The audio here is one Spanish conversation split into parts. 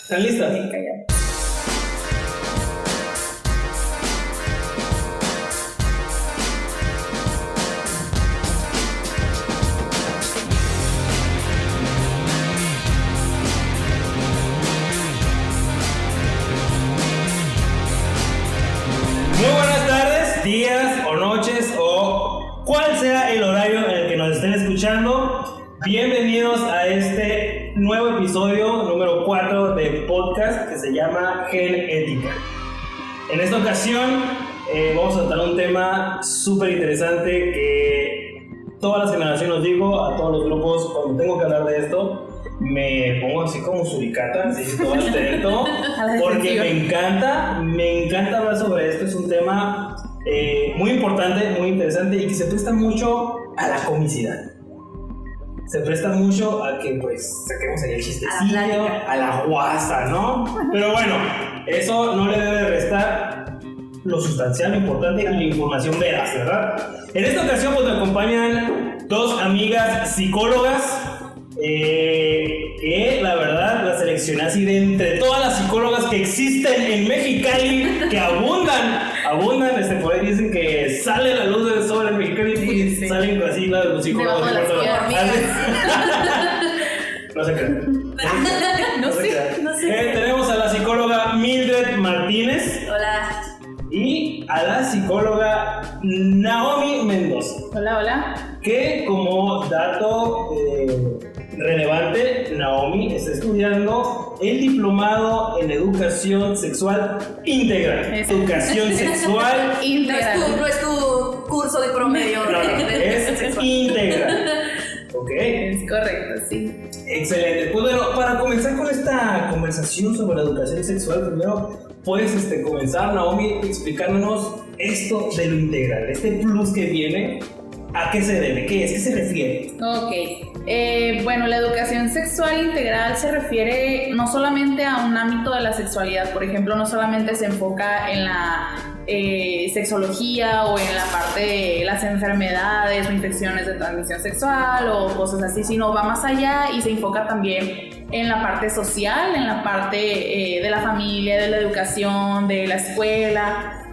¿Están listas? Muy buenas tardes, días o noches o cuál sea el horario en el que nos estén escuchando. Bienvenidos a este nuevo episodio número 4 del podcast que se llama Genética. En esta ocasión vamos a tratar un tema súper interesante que todas las generaciones, digo, a todos los grupos, cuando tengo que hablar de esto, me pongo así como suricata, así todo atento, porque me encanta hablar sobre esto. Es un tema muy importante, muy interesante y que se presta mucho a la comicidad. Se presta mucho a que pues saquemos ahí el chistecillo, a la guasa, ¿no? Pero bueno, eso no le debe restar lo sustancial, lo importante y la información veraz, ¿verdad? En esta ocasión pues me acompañan dos amigas psicólogas que la verdad las seleccioné así de entre todas las psicólogas que existen en Mexicali, que abundan, por ahí dicen que sale la luz del sol en Mexicali y sí. Salen así los psicólogos de no se crean. No sé. Tenemos a la psicóloga Mildred Martínez. Hola. Y a la psicóloga Naomi Mendoza. Hola. Que como dato relevante, Naomi está estudiando el diplomado en educación sexual integral. Educación sexual integral. No es tu curso de promedio. No, es integral. Ok. Es correcto, sí. Excelente. Pues bueno, para comenzar con esta conversación sobre la educación sexual, primero puedes comenzar, Naomi, explicándonos esto de lo integral, este plus que viene. ¿A qué se debe? ¿Qué es? ¿Qué se refiere? Ok. Bueno, la educación sexual integral se refiere no solamente a un ámbito de la sexualidad. Por ejemplo, no solamente se enfoca en la sexología o en la parte de las enfermedades o infecciones de transmisión sexual o cosas así, sino va más allá y se enfoca también en la parte social, en la parte de la familia, de la educación, de la escuela.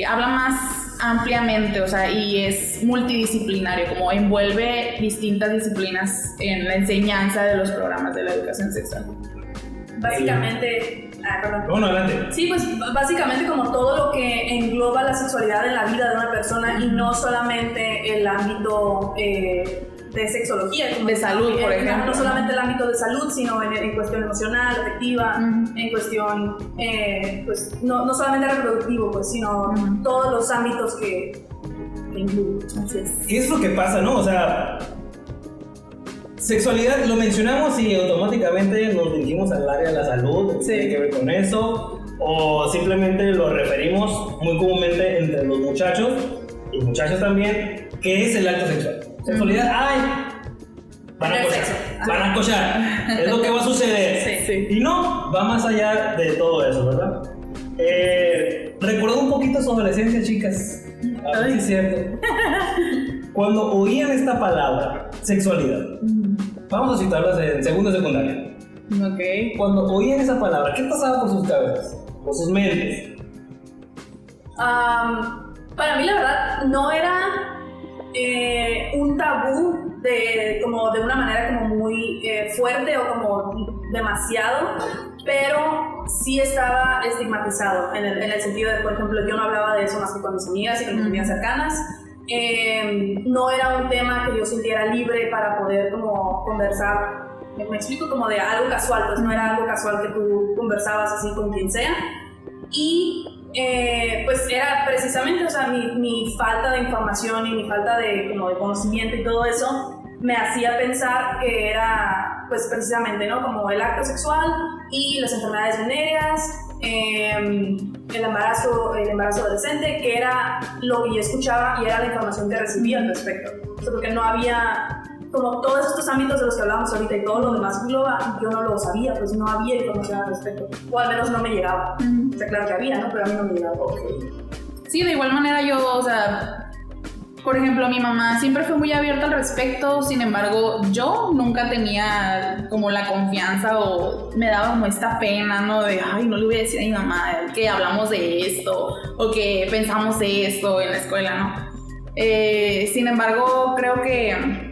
Habla más ampliamente, o sea, y es multidisciplinario, como envuelve distintas disciplinas en la enseñanza de los programas de la educación sexual. Básicamente, Bueno, adelante. Sí, pues básicamente como todo lo que engloba la sexualidad en la vida de una persona y no solamente el ámbito de sexología, como de salud, por ejemplo. No solamente el ámbito de salud, sino en cuestión emocional, afectiva, en cuestión, pues no solamente reproductivo, pues, sino todos los ámbitos que incluyen. Así es. Y es lo que pasa, ¿no? O sea, sexualidad lo mencionamos y automáticamente nos dirigimos al área de la salud, sí. Tiene que ver con eso, o simplemente lo referimos muy comúnmente entre los muchachos y muchachas también, que es el acto sexual. Sexualidad, van a cochar, es lo que va a suceder. Sí. Y no, va más allá de todo eso, ¿verdad? Recuerdo un poquito su adolescencia, chicas. A ver si es cierto. Cuando oían esta palabra, sexualidad, vamos a citarlas en segundo de secundaria. Ok. Cuando oían esa palabra, ¿qué pasaba por sus cabezas? Por sus mentes. Para mí, la verdad, no era un tabú de una manera como muy fuerte o como demasiado, pero sí estaba estigmatizado en el sentido de, por ejemplo, yo no hablaba de eso más que con mis amigas y con mis amigas cercanas. No era un tema que yo sintiera libre para poder como conversar, me explico, como de algo casual, pues no era algo casual que tú conversabas así con quien sea. Y pues era precisamente, o sea, mi falta de información y mi falta de conocimiento y todo eso me hacía pensar que era pues precisamente, ¿no? Como el acto sexual y las enfermedades venéreas, el embarazo adolescente, que era lo que yo escuchaba y era la información que recibía al respecto. O sea, porque no había, como todos estos ámbitos de los que hablamos ahorita y todo lo demás engloba, yo no lo sabía, pues no había información al respecto, o al menos no me llegaba. O sea, claro que había, ¿no? Pero a mí no me llegaba. Sí, de igual manera yo, o sea, por ejemplo, mi mamá siempre fue muy abierta al respecto, sin embargo, yo nunca tenía como la confianza o me daba como esta pena, ¿no? De, ay, no le voy a decir a mi mamá que hablamos de esto o que pensamos de esto en la escuela, ¿no? Sin embargo, creo que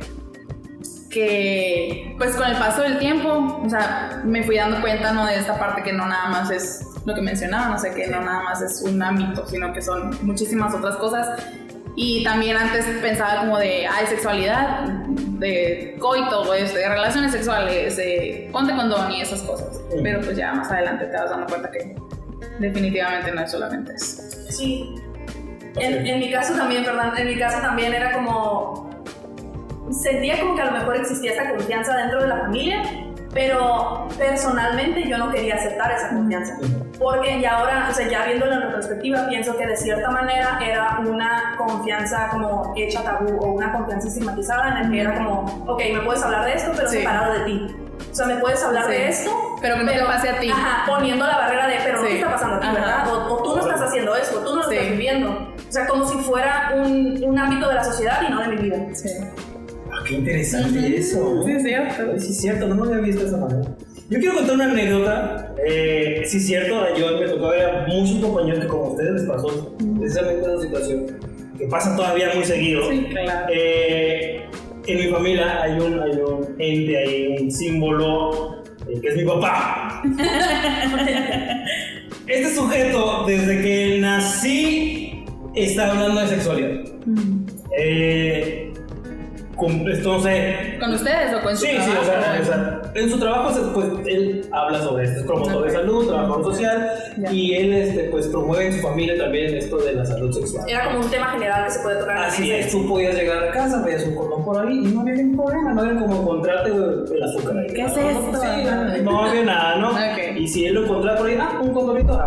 pues con el paso del tiempo, o sea, me fui dando cuenta, ¿no? De esta parte que no nada más es lo que mencionaba, no sé, que no nada más es un ámbito, sino que son muchísimas otras cosas. Y también antes pensaba como de, sexualidad, de coito, de relaciones sexuales, ponte condón y esas cosas. Pero pues ya más adelante te vas dando cuenta que definitivamente no es solamente eso. Sí. En mi caso también, era como... Sentía como que a lo mejor existía esta confianza dentro de la familia, pero personalmente yo no quería aceptar esa confianza. Porque ya ahora, o sea, ya viéndolo en retrospectiva, pienso que de cierta manera era una confianza como hecha tabú o una confianza estigmatizada en el que era como, ok, me puedes hablar de esto, pero separado de ti. O sea, me puedes hablar de esto, pero que no te pase a ti. Ajá, poniendo la barrera de, pero no te está pasando a ti, ¿verdad? O tú no estás haciendo esto, tú no lo estás viviendo. O sea, como si fuera un ámbito de la sociedad y no de mi vida. Sí. Qué interesante eso. Sí, es cierto. Sí, es cierto, no lo había visto de esa manera. Yo quiero contar una anécdota. Sí, es cierto, yo me tocó ver a muchos compañeros que, como a ustedes les pasó, precisamente esa situación, que pasa todavía muy seguido. Sí, claro. En mi familia hay un ente, hay un símbolo, que es mi papá. Este sujeto, desde que nací, está hablando de sexualidad. No sé. ¿Con ustedes o con su trabajo? Sí, o sea, en su trabajo pues él habla sobre esto, es promotor de salud, trabajador social, y él pues promueve en su familia también esto de la salud sexual. Era como un tema general que se puede tocar. Así es, tú podías llegar a casa, veías un condón por ahí y no había ningún problema, no era como encontrarte el azúcar ahí. ¿Qué es esto? Sí, no había nada, ¿no? Okay. Y si él lo encontraba por ahí, un condorito,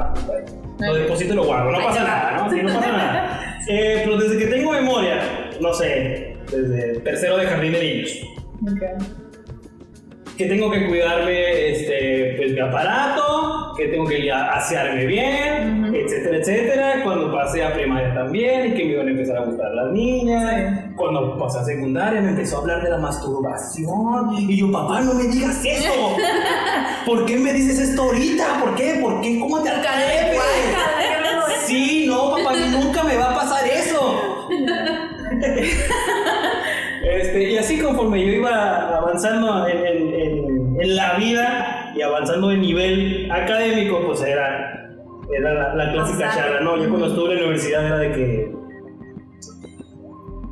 lo deposito y lo guardo, no pasa nada, ¿no? Sí, no pasa nada. Pero desde que tengo memoria, no sé, desde tercero de jardín de niños, que tengo que cuidarme pues, mi aparato, que tengo que asearme bien, etcétera, etcétera. Cuando pasé a primaria también, y que me iban a empezar a gustar las niñas. Cuando pasé a secundaria me empezó a hablar de la masturbación. Y yo, papá, no me digas eso. ¿Por qué me dices esto ahorita? ¿Por qué? ¿Cómo te atreves? Sí, no, papá, nunca me va a pasar eso. Y así conforme yo iba avanzando en la vida y avanzando de nivel académico, pues era la clásica charla, ¿no? Yo cuando estuve en la universidad era de que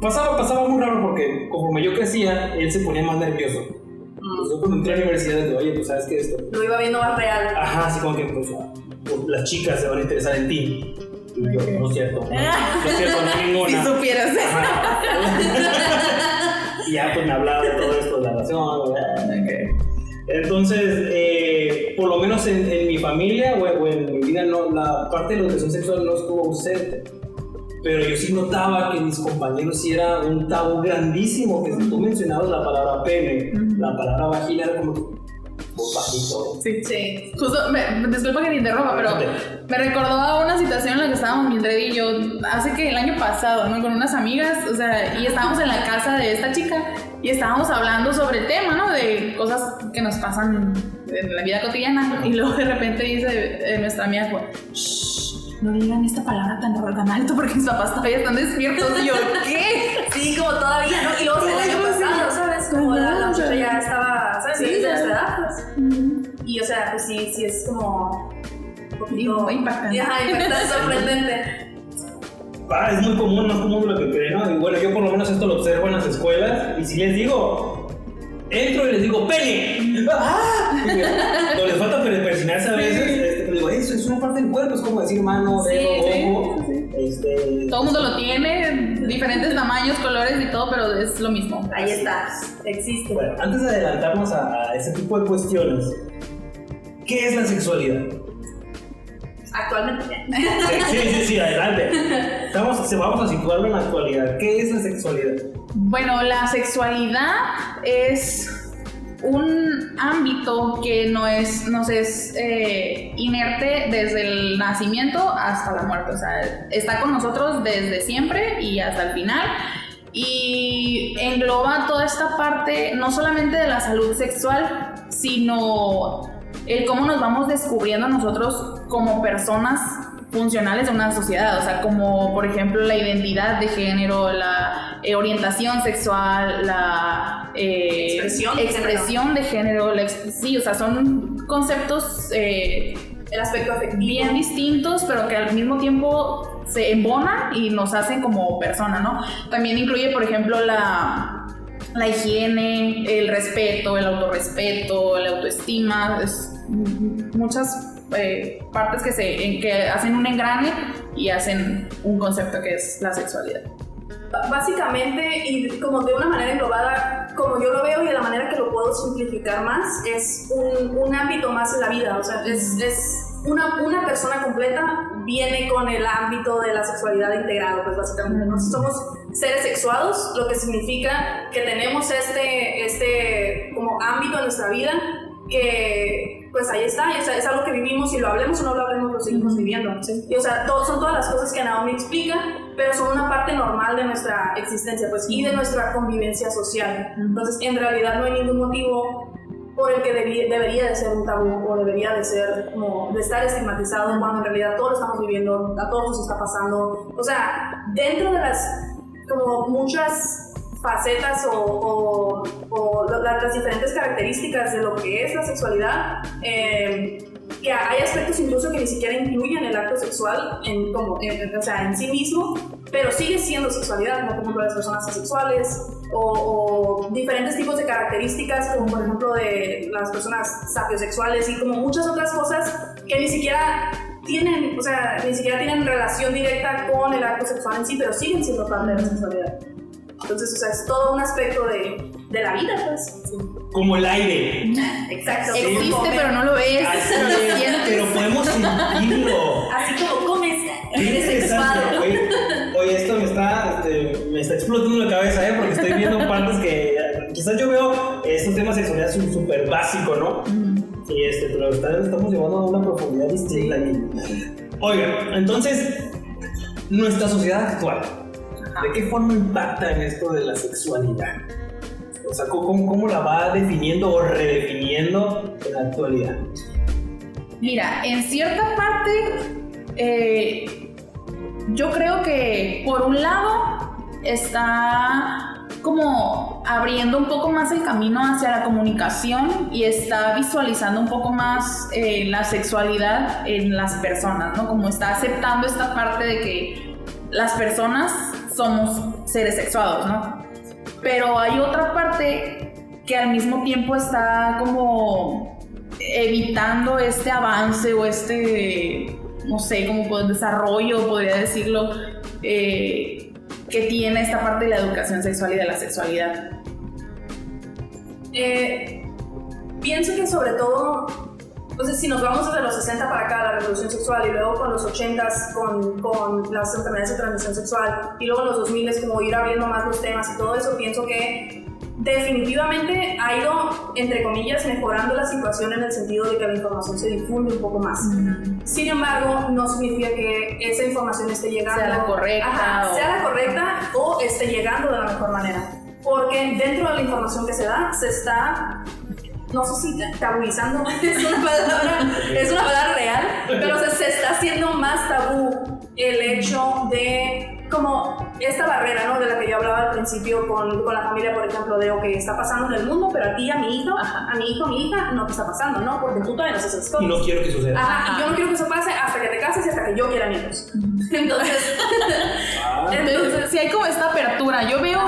pasaba muy raro porque conforme yo crecía, él se ponía más nervioso. Entonces yo cuando entré a la universidad dije, oye, pues sabes que esto lo iba viendo más real. Ajá, así como que pues las chicas se van a interesar en ti. Y yo, no es cierto, no ninguna. Si supieras. Y ya pues me hablaba de todo esto de la relación. Entonces, por lo menos en mi familia o en mi vida, no, la parte de la educación sexual no estuvo ausente. Pero yo sí notaba que mis compañeros sí era un tabú grandísimo, que si tú mencionabas la palabra pene, la palabra vagina era como bajito. Sí. Justo, disculpa que te interrumpa, pero me recordó a una situación en la que estábamos Mildred y yo hace que el año pasado, ¿no? Con unas amigas, o sea, y estábamos en la casa de esta chica y estábamos hablando sobre el tema, ¿no? De cosas que nos pasan en la vida cotidiana, y luego de repente dice nuestra amiga, shh, no digan esta palabra tan alto porque mis papás todavía están despiertos. Y yo, ¿qué? Sí, como todavía, ¿no? Y luego el año pasado, ¿sabes? Como la muchacha ya estaba, ¿sabes? Sí, de nuestra edad, pues. Y o sea, pues sí es como un poquito impactante. Impactante, sorprendente. Es muy común, más común de lo que creen, ¿no? Y bueno, yo por lo menos esto lo observo en las escuelas, y si les digo, entro y les digo, ¡pene! No les falta persinarse a veces, digo, eso es una parte del cuerpo, es como decir mano, dedo, ojo. Todo el mundo lo tiene, diferentes tamaños, colores y todo, pero es lo mismo. Ahí está, existe. Bueno, antes de adelantarnos a ese tipo de cuestiones, ¿qué es la sexualidad? Actualmente. Sí, adelante. Vamos a situarlo en la actualidad. ¿Qué es la sexualidad? Bueno, la sexualidad es un ámbito que nos es inerte desde el nacimiento hasta la muerte. O sea, está con nosotros desde siempre y hasta el final. y engloba toda esta parte, no solamente de la salud sexual, sino el cómo nos vamos descubriendo nosotros como personas funcionales de una sociedad, o sea, como por ejemplo la identidad de género, la orientación sexual, la expresión de género, sí, o sea, son conceptos el aspecto afectivo bien distintos, pero que al mismo tiempo se embonan y nos hacen como persona, ¿no? También incluye, por ejemplo, la higiene, el respeto, el autorrespeto, la autoestima, muchas partes que hacen un engrane y hacen un concepto que es la sexualidad. Básicamente, y como de una manera englobada, como yo lo veo y de la manera que lo puedo simplificar más, es un ámbito más en la vida, o sea, es una persona completa viene con el ámbito de la sexualidad integrado, pues básicamente, ¿no? Somos seres sexuados, lo que significa que tenemos este como ámbito en nuestra vida que pues ahí está, es algo que vivimos y lo hablemos o no lo hablemos, lo seguimos viviendo. Sí. Y o sea, son todas las cosas que Naomi explica, pero son una parte normal de nuestra existencia, pues, y de nuestra convivencia social. Entonces, en realidad no hay ningún motivo por el que debería de ser un tabú o debería de ser como de estar estigmatizado cuando en realidad todos lo estamos viviendo, a todos nos está pasando. O sea, dentro de las como muchas facetas o las diferentes características de lo que es la sexualidad, que hay aspectos incluso que ni siquiera incluyen el acto sexual o sea, en sí mismo, pero sigue siendo sexualidad, como por ejemplo las personas asexuales o diferentes tipos de características, como por ejemplo de las personas sapiosexuales y como muchas otras cosas que ni siquiera tienen relación directa con el acto sexual en sí, pero siguen siendo parte de la sexualidad. Entonces, o sea, es todo un aspecto de la vida, pues. Sí. Como el aire. Exacto. Sí, existe, pero no lo ves. Pero podemos sentirlo. Así como comes, eres sexuado. Oye, esto me está explotando la cabeza, porque estoy viendo partes que quizás yo veo estos temas de sexualidad súper básico, ¿no? Y pero estamos llevando a una profundidad distinta aquí. Oiga, entonces, nuestra sociedad actual, ¿de qué forma impacta en esto de la sexualidad? O sea, ¿cómo la va definiendo o redefiniendo en la actualidad? Mira, en cierta parte, yo creo que por un lado está como abriendo un poco más el camino hacia la comunicación y está visualizando un poco más la sexualidad en las personas, ¿no? Como está aceptando esta parte de que las personas somos seres sexuados, ¿no? Pero hay otra parte que al mismo tiempo está como evitando este avance o no sé, como desarrollo, podría decirlo, que tiene esta parte de la educación sexual y de la sexualidad. Pienso que sobre todo, entonces, si nos vamos desde los 60 para acá, la revolución sexual, y luego con los 80s con las enfermedades de transmisión sexual, y luego en los 2000s como ir abriendo más los temas y todo eso, pienso que definitivamente ha ido, entre comillas, mejorando la situación en el sentido de que la información se difunde un poco más. Sin embargo, no significa que esa información esté llegando... Sea la correcta. Sea la correcta o esté llegando de la mejor manera. Porque dentro de la información que se da, se está... no sé si tabuizando es una palabra real, pero se está haciendo más tabú el hecho de como esta barrera, ¿no? De la que yo hablaba al principio con la familia, por ejemplo, de que está pasando en el mundo, pero a ti, a mi hijo, a mi hijo, a mi hija, no te está pasando, ¿no? Porque tú todavía no haces esas cosas. Y no quiero que suceda. Y yo no quiero que eso pase hasta que te cases y hasta que yo quiera niños. Entonces, sí hay como esta apertura. Yo veo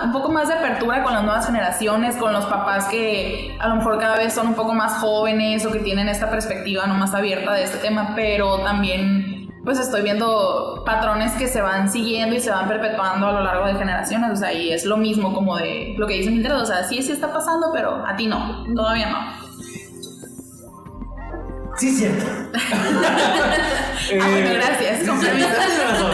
un poco más de apertura con las nuevas generaciones, con los papás que a lo mejor cada vez son un poco más jóvenes o que tienen esta perspectiva no más abierta de este tema, pero también pues estoy viendo patrones que se van siguiendo y se van perpetuando a lo largo de generaciones, o sea, y es lo mismo como de lo que dice Mildred, o sea, sí está pasando, pero a ti no, todavía no. Sí, es cierto. Bueno, gracias. Tienes razón.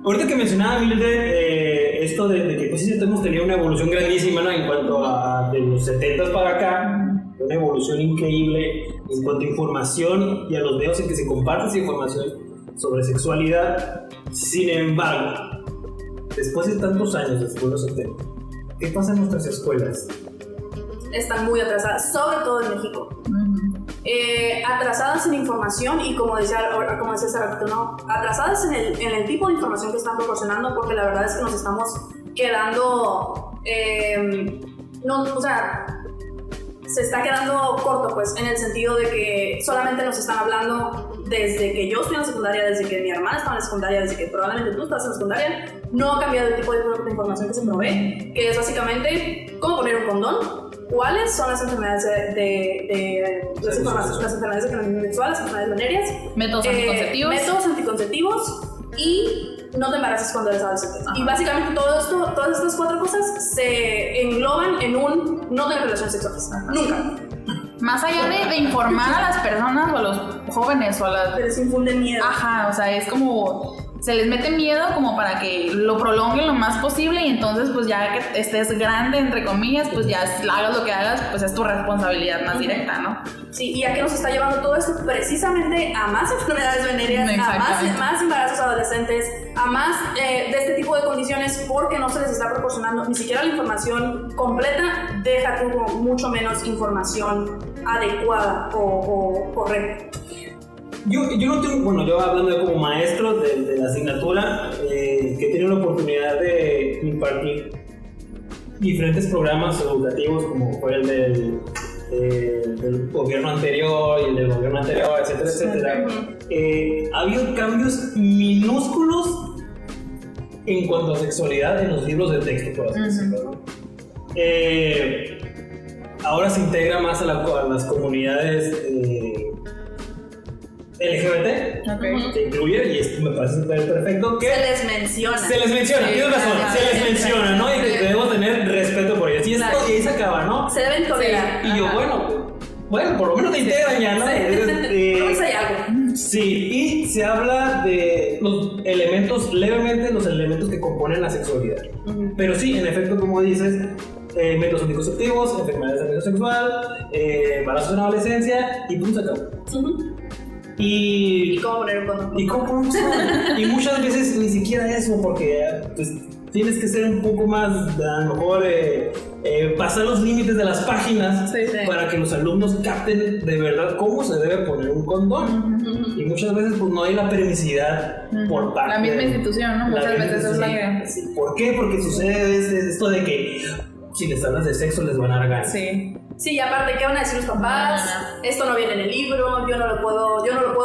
Ahorita que mencionaba Mildred esto de que pues sí hemos tenido una evolución grandísima, ¿no? En cuanto a de los 70s para acá, una evolución increíble en cuanto a información y a los medios en que se comparte esa información sobre sexualidad. Sin embargo, después de tantos años después de los 70, ¿qué pasa en nuestras escuelas? Están muy atrasadas, sobre todo en México. Atrasadas en información y como decía hace rato, ¿no? Atrasadas en el tipo de información que están proporcionando, porque la verdad es que nos estamos quedando, se está quedando corto, pues, en el sentido de que solamente nos están hablando desde que yo estoy en la secundaria, desde que mi hermana estaba en la secundaria, desde que probablemente tú estás en la secundaria. No ha cambiado el tipo de información que se provee, que es básicamente cómo poner un condón, cuáles son las enfermedades las enfermedades de transmisión sexual, las enfermedades venéreas, métodos anticonceptivos y no te embaraces cuando eres adolescente. Y básicamente todas estas 4 cosas se engloban en un no tener relaciones sexuales. Nunca. Más allá de informar a las personas o a los jóvenes o a las... Se les infunde miedo. Ajá, o sea, es como... Se les mete miedo como para que lo prolonguen lo más posible y entonces pues ya que estés grande, entre comillas, pues ya hagas lo que hagas, pues es tu responsabilidad más directa, ¿no? Sí, ¿y a qué nos está llevando todo esto? Precisamente a más enfermedades venéreas, a más embarazos adolescentes, a más de este tipo de condiciones, porque no se les está proporcionando ni siquiera la información completa, deja tú mucho menos información adecuada o correcta. Yo no tengo, bueno, yo hablando como maestro de la asignatura, que he tenido la oportunidad de impartir diferentes programas educativos, como fue el del gobierno anterior y el del gobierno anterior, etcétera, etcétera. Ha habido cambios minúsculos en cuanto a sexualidad en los libros de texto, por así decirlo, ¿no? Ahora se integra más a las comunidades LGBT, se incluye, y esto me parece perfecto que se les menciona, tienes razón, se les menciona, ¿no? Y que debemos tener respeto por ellos, y esto y ahí se acaba, ¿no? Se deben tolerar. Y yo, bueno, por lo menos te integran ya, ¿no? Entonces hay algo. Sí, y se habla de los elementos, levemente los elementos que componen la sexualidad. Pero sí, en efecto, como dices, métodos anticonceptivos, enfermedades de transmisión sexual, embarazos en la adolescencia, y punto, se acabó. ¿Y cómo poner un condón? Y muchas veces ni siquiera eso, porque pues, tienes que ser un poco más, a lo mejor, pasar los límites de las páginas para que los alumnos capten de verdad cómo se debe poner un condón. Y muchas veces pues, no hay la permisividad por parte de la misma institución, ¿no? Muchas veces es la idea. Sí. ¿Por qué? Porque sucede esto de que si les hablas de sexo les van a dar ganas. Sí, y aparte, ¿qué van a decir los papás? Esto no viene en el libro, yo no lo puedo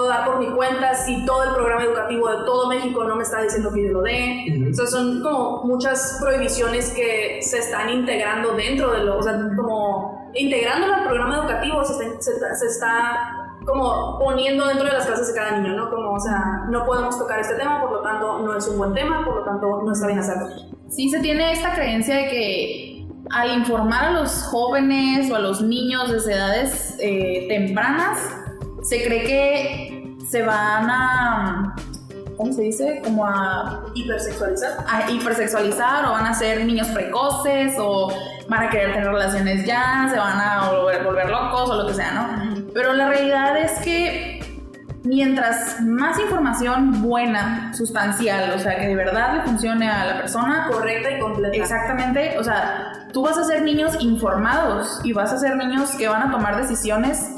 dar por mi cuenta si todo el programa educativo de todo México no me está diciendo que yo lo dé. Entonces son como muchas prohibiciones que se están integrando dentro de o sea, como integrándolo al programa educativo se está como poniendo dentro de las clases de cada niño, ¿no? Como, o sea, no podemos tocar este tema, por lo tanto no es un buen tema, por lo tanto no está bien hacerlo. Sí, se tiene esta creencia de que al informar a los jóvenes o a los niños desde edades tempranas, se cree que se van a, ¿cómo se dice? Como a hipersexualizar o van a ser niños precoces o van a querer tener relaciones ya, se van a volver locos o lo que sea, ¿no? Pero la realidad es que mientras más información buena, sustancial, o sea, que de verdad le funcione a la persona, correcta y completa. Exactamente, o sea, tú vas a ser niños informados y vas a ser niños que van a tomar decisiones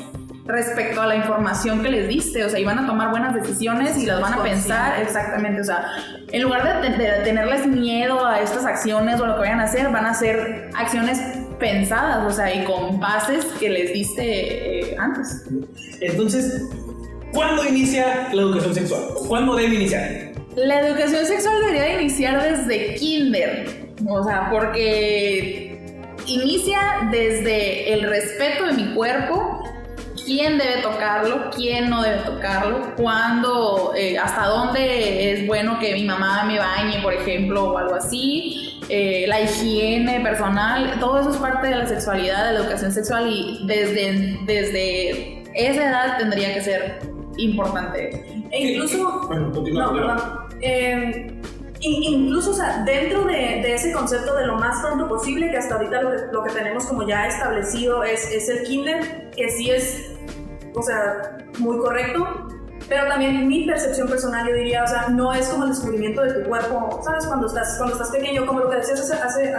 respecto a la información que les diste, o sea, y van a tomar buenas decisiones y las van a pensar, exactamente, o sea, en lugar de tenerles miedo a estas acciones o a lo que vayan a hacer, van a hacer acciones pensadas, o sea, y con bases que les diste antes. Entonces, ¿cuándo inicia la educación sexual? ¿Cuándo debe iniciar? La educación sexual debería iniciar desde kinder, o sea, porque inicia desde el respeto de mi cuerpo, quién debe tocarlo, quién no debe tocarlo, cuándo, hasta dónde es bueno que mi mamá me bañe, por ejemplo, o algo así, la higiene personal, todo eso es parte de la sexualidad, de la educación sexual, y desde esa edad tendría que ser importante. E incluso, incluso, o sea, dentro de ese concepto de lo más pronto posible, que hasta ahorita lo que tenemos como ya establecido es el kinder, que sí es, o sea, muy correcto. pero también mi percepción personal, yo diría, o sea, no es como el descubrimiento de tu cuerpo, ¿sabes? Cuando estás pequeño, como lo que decías hace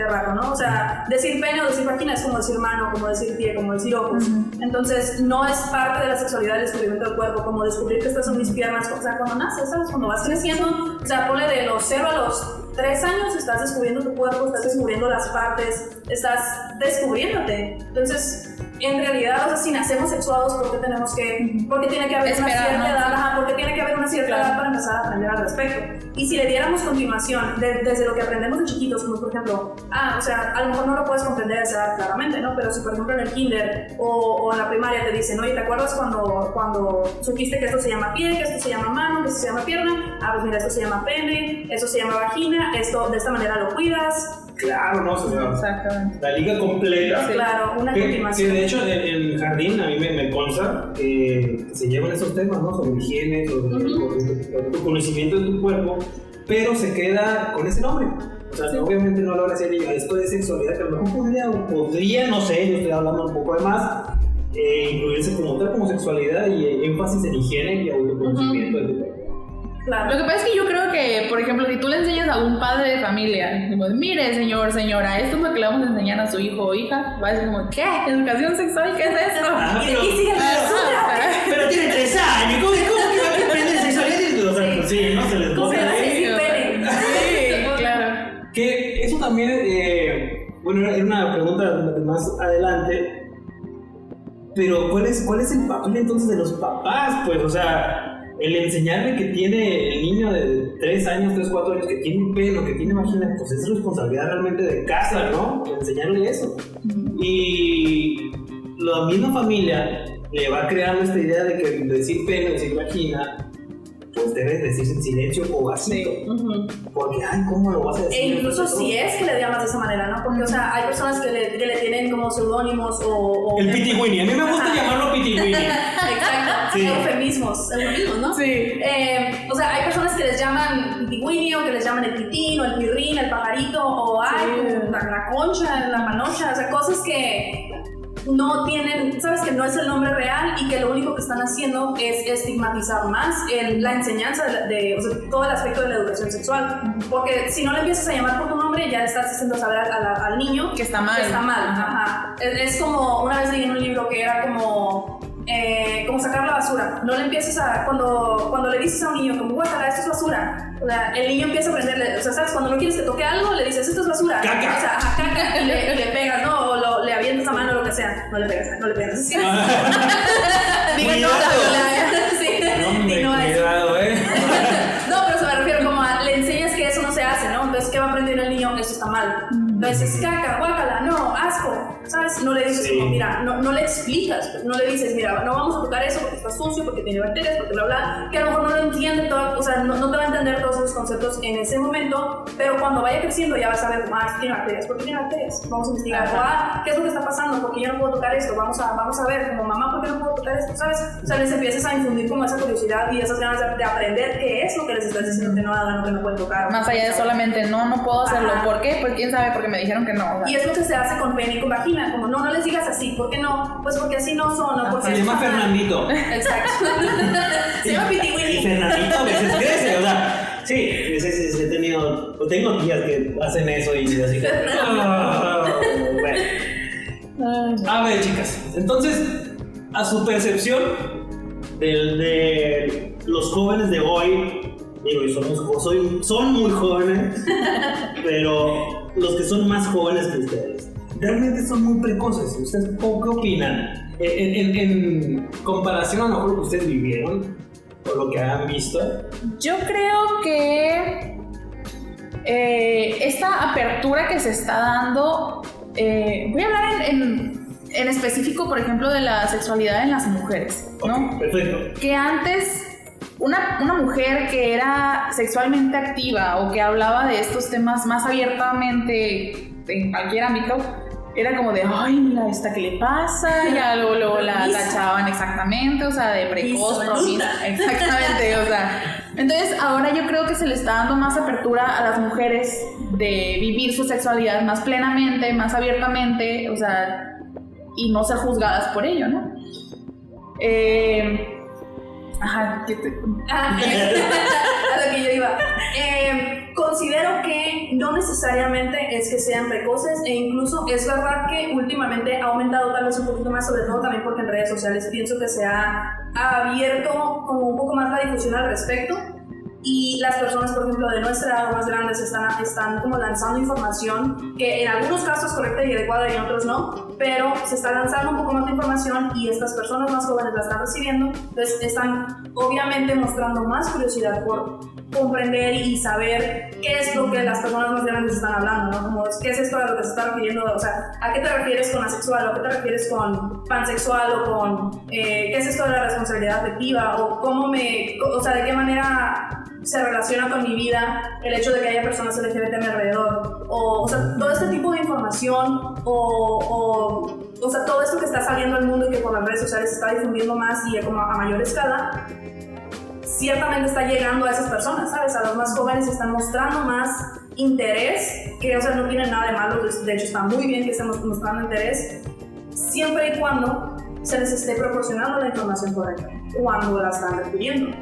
rato, ¿no? O sea, decir pene o decir vagina es como decir mano, como decir pie, como decir ojos. Entonces, no es parte de la sexualidad el descubrimiento del cuerpo, como descubrir que estas son mis piernas, o sea, cuando naces, ¿sabes? Cuando vas creciendo, o sea, ponle de los 0 a los 3 años, estás descubriendo tu cuerpo, estás descubriendo las partes, estás descubriéndote. Entonces, en realidad, o sea, si nacemos sexuados, ¿por qué tiene que haber una cierta edad? ¿Por qué tiene que haber una cierta edad para empezar a aprender al respecto? Y si le diéramos continuación desde lo que aprendemos de chiquitos, como por ejemplo, o sea, a lo mejor no lo puedes comprender a esa edad claramente, ¿no? Pero si por ejemplo en el kinder o en la primaria te dicen, oye, ¿te acuerdas cuando supiste que esto se llama pie, que esto se llama mano, que esto se llama pierna? Pues mira, esto se llama pene, esto se llama vagina, esto de esta manera lo cuidas. Claro, no, señor. Exactamente. La liga completa. Sí, claro, una continuación. Que de hecho en el jardín a mí me consta que se llevan esos temas, ¿no? Sobre higiene, sobre tu conocimiento de tu cuerpo, pero se queda con ese nombre. O sea, obviamente no habla así de niño, esto es sexualidad, que a lo mejor podría, no sé, yo estoy hablando un poco de más, incluirse como tal, como sexualidad y énfasis en higiene y autoconocimiento de tu cuerpo. Claro. Lo que pasa es que yo creo que, por ejemplo, si tú le enseñas a un padre de familia, como, mire, señor, señora, esto es lo que le vamos a enseñar a su hijo o hija, va a decir como, ¿qué? ¿Educación sexual? ¿Qué es esto? Pero tiene 3 años, ¿cómo que va a aprender sexualidad? O sea, pues sí, no se les ¿Cómo gusta. Sí, claro. Que eso también, bueno, era una pregunta más adelante, pero ¿cuál es el papel entonces de los papás? Pues, o sea, el enseñarle que tiene el niño de 3 años, 3, 4 años, que tiene un pelo, que tiene vagina, pues es responsabilidad realmente de casa, ¿no? Enseñarle eso. Y la misma familia le va creando esta idea de que decir pene, decir vagina, pues debes decir en silencio o bajito. Porque, ay, ¿cómo lo vas a decir? E incluso si es que le llamas de esa manera, ¿no? Porque, o sea, hay personas que le tienen como seudónimos o el pitiwini, a mí me gusta llamarlo pitiwini. Exacto, sí. eufemismos, ¿no? Sí. O sea, hay personas que les llaman pitiwini o que les llaman el pitín o el pirrín, el pajarito o la concha, la panocha, o sea, cosas que no tienen, sabes que no es el nombre real y que lo único que están haciendo es estigmatizar más la enseñanza o sea, todo el aspecto de la educación sexual, porque si no le empiezas a llamar por tu nombre ya le estás haciendo saber al niño que está mal. Ajá. Es como, una vez leí en un libro que era como sacar la basura. No le empieces cuando le dices a un niño como, guácala, esto es basura, o sea, el niño empieza a aprenderle, o sea, ¿sabes? Cuando no quieres que toque algo, le dices, esto es basura. Caca. O sea, caca, y le pegas, ¿no? O le avientas la mano o lo que sea. No le pegas. ¿Sí? Digo, Cuidado, No, pero se me refiero como le enseñas que eso no se hace, ¿no? Entonces, ¿qué va a aprender el niño? Eso está mal. Entonces, caca, guácala, no, asco, ¿sabes? No le dices como, mira, no le explicas, no le dices, mira, no vamos a tocar eso porque está sucio, porque tiene bacterias, porque bla, bla, que a lo mejor no lo entiende todo, o sea, no te va a entender todos esos conceptos en ese momento, pero cuando vaya creciendo ya vas a ver, tiene bacterias, ¿por qué tiene bacterias? Vamos a investigar, ¿qué es lo que está pasando? ¿Por qué yo no puedo tocar esto? Vamos a ver, como mamá, ¿por qué no puedo tocar esto? ¿Sabes? O sea, les empiezas a infundir como esa curiosidad y esas ganas de aprender qué es lo que les estás diciendo que no hagan o que no pueden tocar. Más allá de solamente, no puedo hacerlo. ¿Por qué? Pues quién sabe, porque me dijeron que no. O sea. Y es lo que se hace con pene y con vagina, como no les digas así, ¿por qué no? Pues porque así no son, ¿no? Porque se llama Fernandito. Exacto. Se llama Pitiwini. Y Fernandito a veces crece, o sea, sí, tengo tías que hacen eso y así que... bueno. A ver, chicas, entonces, a su percepción de los jóvenes de hoy, digo, son muy jóvenes, pero los que son más jóvenes que ustedes, realmente son muy precoces. ¿Ustedes qué opinan? En comparación a lo mejor que ustedes vivieron o lo que han visto. Yo creo que esta apertura que se está dando, voy a hablar en específico, por ejemplo, de la sexualidad en las mujeres, ¿no? Okay, perfecto. Que antes una mujer que era sexualmente activa o que hablaba de estos temas más abiertamente en cualquier ámbito, era como de, ay, mira, ¿esta qué le pasa? Ya luego la tachaban exactamente, o sea, de precoz, promisa, exactamente, o sea. Entonces, ahora yo creo que se le está dando más apertura a las mujeres de vivir su sexualidad más plenamente, más abiertamente, o sea, y no ser juzgadas por ello, ¿no? Ajá, ¿qué te... A lo que yo iba. Considero que no necesariamente es que sean precoces, e incluso es verdad que últimamente ha aumentado tal vez un poquito más, sobre todo también porque en redes sociales pienso que se ha abierto como un poco más la difusión al respecto, y las personas, por ejemplo, de nuestra edad o más grandes están como lanzando información que en algunos casos correcta y adecuada y en otros no, pero se está lanzando un poco más de información y estas personas más jóvenes la están recibiendo, entonces están obviamente mostrando más curiosidad por comprender y saber qué es lo que las personas más grandes están hablando, ¿no? Como, ¿qué es esto a lo que se está refiriendo? O sea, ¿a qué te refieres con asexual? ¿O a qué te refieres con pansexual? ¿O con qué es esto de la responsabilidad afectiva? ¿O cómo o sea, de qué manera se relaciona con mi vida el hecho de que haya personas LGBT a mi alrededor? O sea, todo este tipo de información o sea, todo esto que está saliendo al mundo y que por las redes sociales se está difundiendo más y como a mayor escala, ciertamente está llegando a esas personas, ¿sabes? A los más jóvenes están mostrando más interés, que, o sea, no tiene nada de malo, de hecho está muy bien que estemos mostrando interés, siempre y cuando se les esté proporcionando la información correcta, cuando la están requiriendo.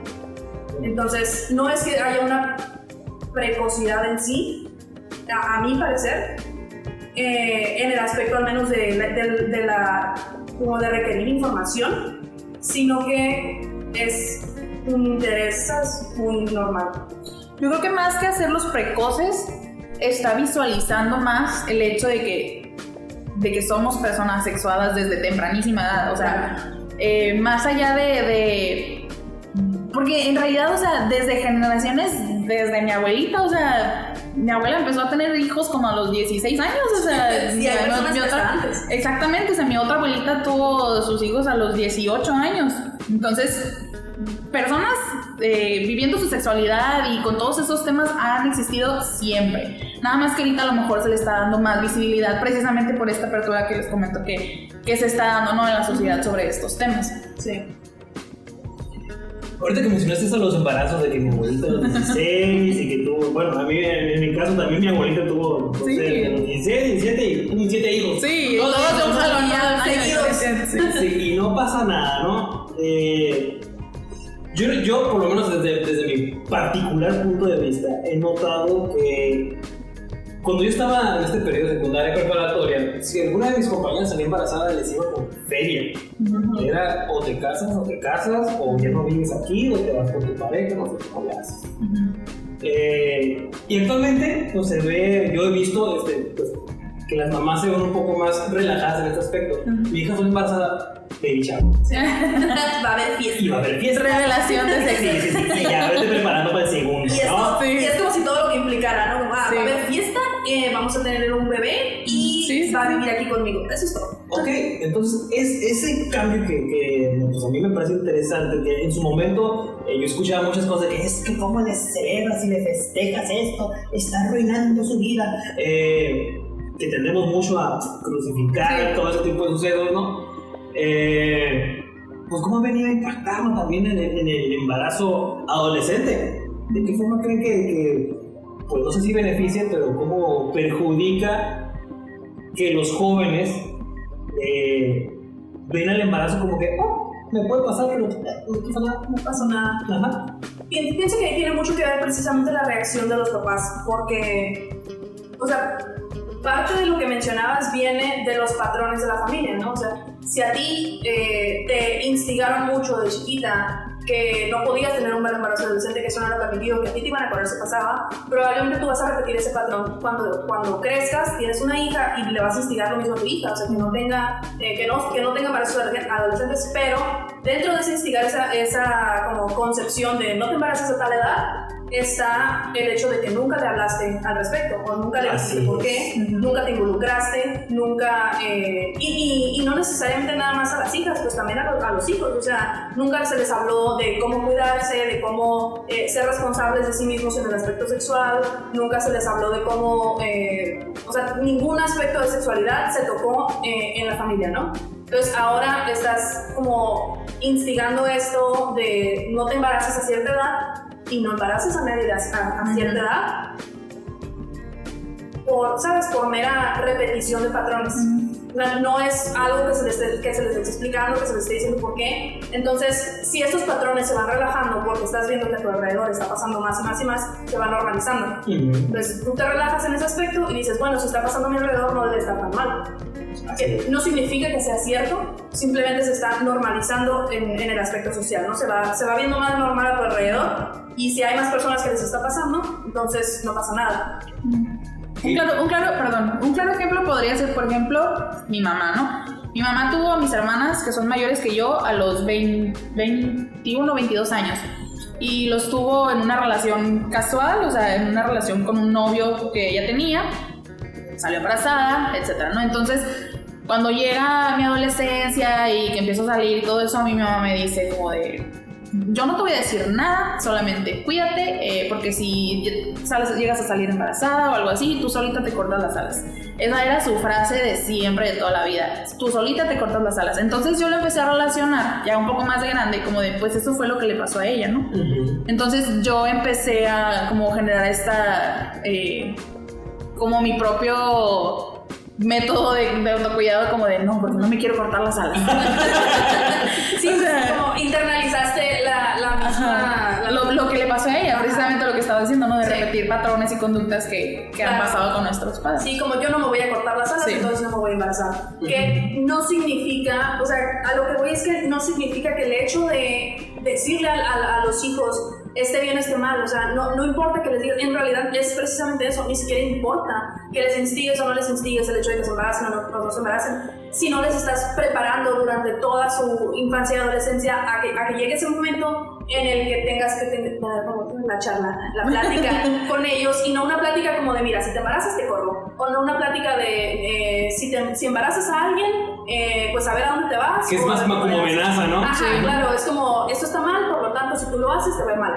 Entonces, no es que haya una precocidad en sí, a mi parecer, en el aspecto al menos como de requerir información, sino que es un interés muy normal. Yo creo que más que hacerlos precoces, está visualizando más el hecho de que somos personas sexuadas desde tempranísima edad, o sea, más allá porque en realidad, o sea, desde generaciones, desde mi abuelita, o sea, mi abuela empezó a tener hijos como a los 16 años, o sea, sí, exactamente, o sea, mi otra abuelita tuvo sus hijos a los 18 años, entonces, personas viviendo su sexualidad y con todos esos temas han existido siempre, nada más que ahorita a lo mejor se le está dando más visibilidad precisamente por esta apertura que les comento que se está dando, ¿no?, en la sociedad sobre estos temas. Sí. Ahorita que mencionaste eso, los embarazos de que mi abuelita a los 16 y que tuvo, bueno, a mí en mi caso también mi abuelita tuvo, no sé, de los 16, 17 y 7 hijos. Sí, todos de un jalón seguidos. Sí, y no pasa nada, ¿no? Yo por lo menos desde mi particular punto de vista, he notado que cuando yo estaba en este periodo secundaria preparatoria, si alguna de mis compañeras salía embarazada, les iba con feria. Era o te casas, o ya no vives aquí, o te vas con tu pareja, no sé cómo le haces. Y actualmente, pues se ve, yo he visto pues, que las mamás se ven un poco más relajadas en este aspecto. Mi hija fue embarazada, baby shower. Sí. Va a haber fiesta. Y va a haber fiesta. Revelación de sexo. Sí, ya vete preparando para el segundo, ¿no? Y es como si todo lo que implicara, ¿no? Va a haber fiesta, vamos a tener un bebé y va a vivir aquí conmigo. Eso es todo. Ok, entonces ese cambio que pues a mí me parece interesante, que en su momento yo escuchaba muchas cosas, que es que cómo le celebras y le festejas esto, está arruinando su vida, que tendemos mucho a crucificar todo ese tipo de sucesos, ¿no? Pues cómo ha venido impactando también en el embarazo adolescente. ¿De qué forma creen que pues no sé si beneficia, pero cómo perjudica que los jóvenes ven al embarazo como que, me puede pasar, pero no pasó nada? Ajá. Pienso que ahí tiene mucho que ver precisamente la reacción de los papás, porque, o sea, parte de lo que mencionabas viene de los patrones de la familia, ¿no? O sea, si a ti te instigaron mucho de chiquita que no podías tener un embarazo adolescente, que eso no era permitido, que a ti te iban a correr si pasaba, probablemente tú vas a repetir ese patrón cuando crezcas, tienes una hija y le vas a instigar lo mismo a tu hija, o sea, que no tenga embarazos adolescentes, pero dentro de ese instigar esa como concepción de no te embaraces a tal edad, está el hecho de que nunca le hablaste al respecto, o nunca le dijiste por qué, nunca te involucraste, nunca, y no necesariamente nada más a las hijas, pues también a los hijos, o sea, nunca se les habló de cómo cuidarse, de cómo ser responsables de sí mismos en el aspecto sexual, nunca se les habló de cómo, o sea, ningún aspecto de sexualidad se tocó en la familia, ¿no? Entonces ahora estás como instigando esto de no te embaraces a cierta edad, y no embaraces a nadie a cierta edad por mera repetición de patrones. No es algo que se les esté explicando, que se les esté diciendo por qué. Entonces, si estos patrones se van relajando porque estás viendo que a tu alrededor está pasando más y más y más, se van normalizando. Entonces, tú te relajas en ese aspecto y dices, bueno, si está pasando a mi alrededor no debe estar tan mal. No significa que sea cierto, simplemente se está normalizando en el aspecto social, ¿no? Se va viendo más normal a tu alrededor, y si hay más personas que les está pasando, entonces no pasa nada. Un claro ejemplo podría ser, por ejemplo, mi mamá, ¿no? Mi mamá tuvo a mis hermanas, que son mayores que yo, a los 21 o 22 años. Y los tuvo en una relación casual, o sea, en una relación con un novio que ella tenía, salió embarazada, etcétera, ¿no? Entonces, cuando llega mi adolescencia y que empiezo a salir y todo eso, a mi mamá me dice como de, yo no te voy a decir nada, solamente cuídate, porque si llegas a salir embarazada o algo así, tú solita te cortas las alas. Esa era su frase de siempre, de toda la vida, tú solita te cortas las alas. Entonces yo lo empecé a relacionar ya un poco más de grande, como de, pues eso fue lo que le pasó a ella, ¿no? Entonces yo empecé a como generar esta, como mi propio método de autocuidado, como de no, porque no me quiero cortar las alas. Sí, o sea, como internalizaste la misma... Lo que le pasó a ella, precisamente lo que estaba diciendo, ¿no? De repetir patrones y conductas que han pasado con nuestros padres. Sí, como yo no me voy a cortar las alas, entonces no me voy a embarazar. Que no significa, o sea, a lo que voy es que no significa que el hecho de decirle a los hijos esté bien, esté mal, o sea, no importa que les digas, en realidad es precisamente eso, ni siquiera importa que les instigues o no les instigues el hecho de que se embaracen o no se embaracen, si no les estás preparando durante toda su infancia y adolescencia a que llegue ese momento en el que tengas que tener la charla, la plática con ellos, y no una plática como de, mira, si te embarazas te corro, o no una plática de, si embarazas a alguien, pues a ver a dónde te vas. Que es más como amenaza, ¿no? Ajá, sí. Claro, es como, esto está mal, por lo tanto, si tú lo haces, te va mal.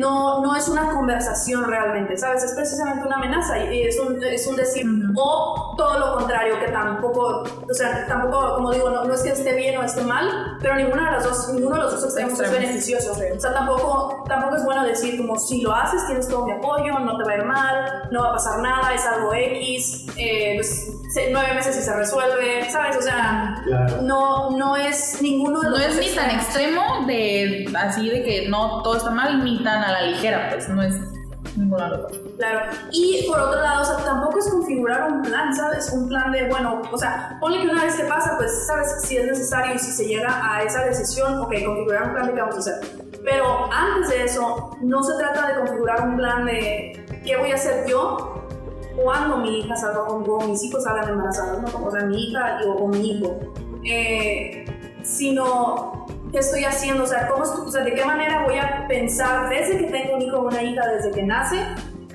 No es una conversación realmente, ¿sabes? Es precisamente una amenaza y es un decir, o todo lo contrario, que tampoco, o sea, tampoco, como digo, no es que esté bien o esté mal, pero ninguno de los dos extremos es beneficioso. O sea, tampoco es bueno decir como, si lo haces tienes todo mi apoyo, no te va a ir mal, no va a pasar nada, es algo X, pues, 9 meses y se resuelve, ¿sabes? O sea, claro. no es ninguno de los dos. No es ni tan extremo de así de que no todo está mal, ni tan a la ligera, pues no es ninguno de los dos. Claro. Y por otro lado, o sea, tampoco es configurar un plan, ¿sabes? Un plan de, bueno, o sea, ponle que una vez que pasa, pues, ¿sabes? Si es necesario y si se llega a esa decisión, ok, configurar un plan de qué vamos a hacer. Pero antes de eso, no se trata de configurar un plan de qué voy a hacer yo cuando mi hija salga o mis hijos salgan embarazados, ¿no? O sea, mi hija o mi hijo. Sino, ¿qué estoy haciendo? O sea, ¿de qué manera voy a pensar desde que tengo un hijo o una hija, desde que nace?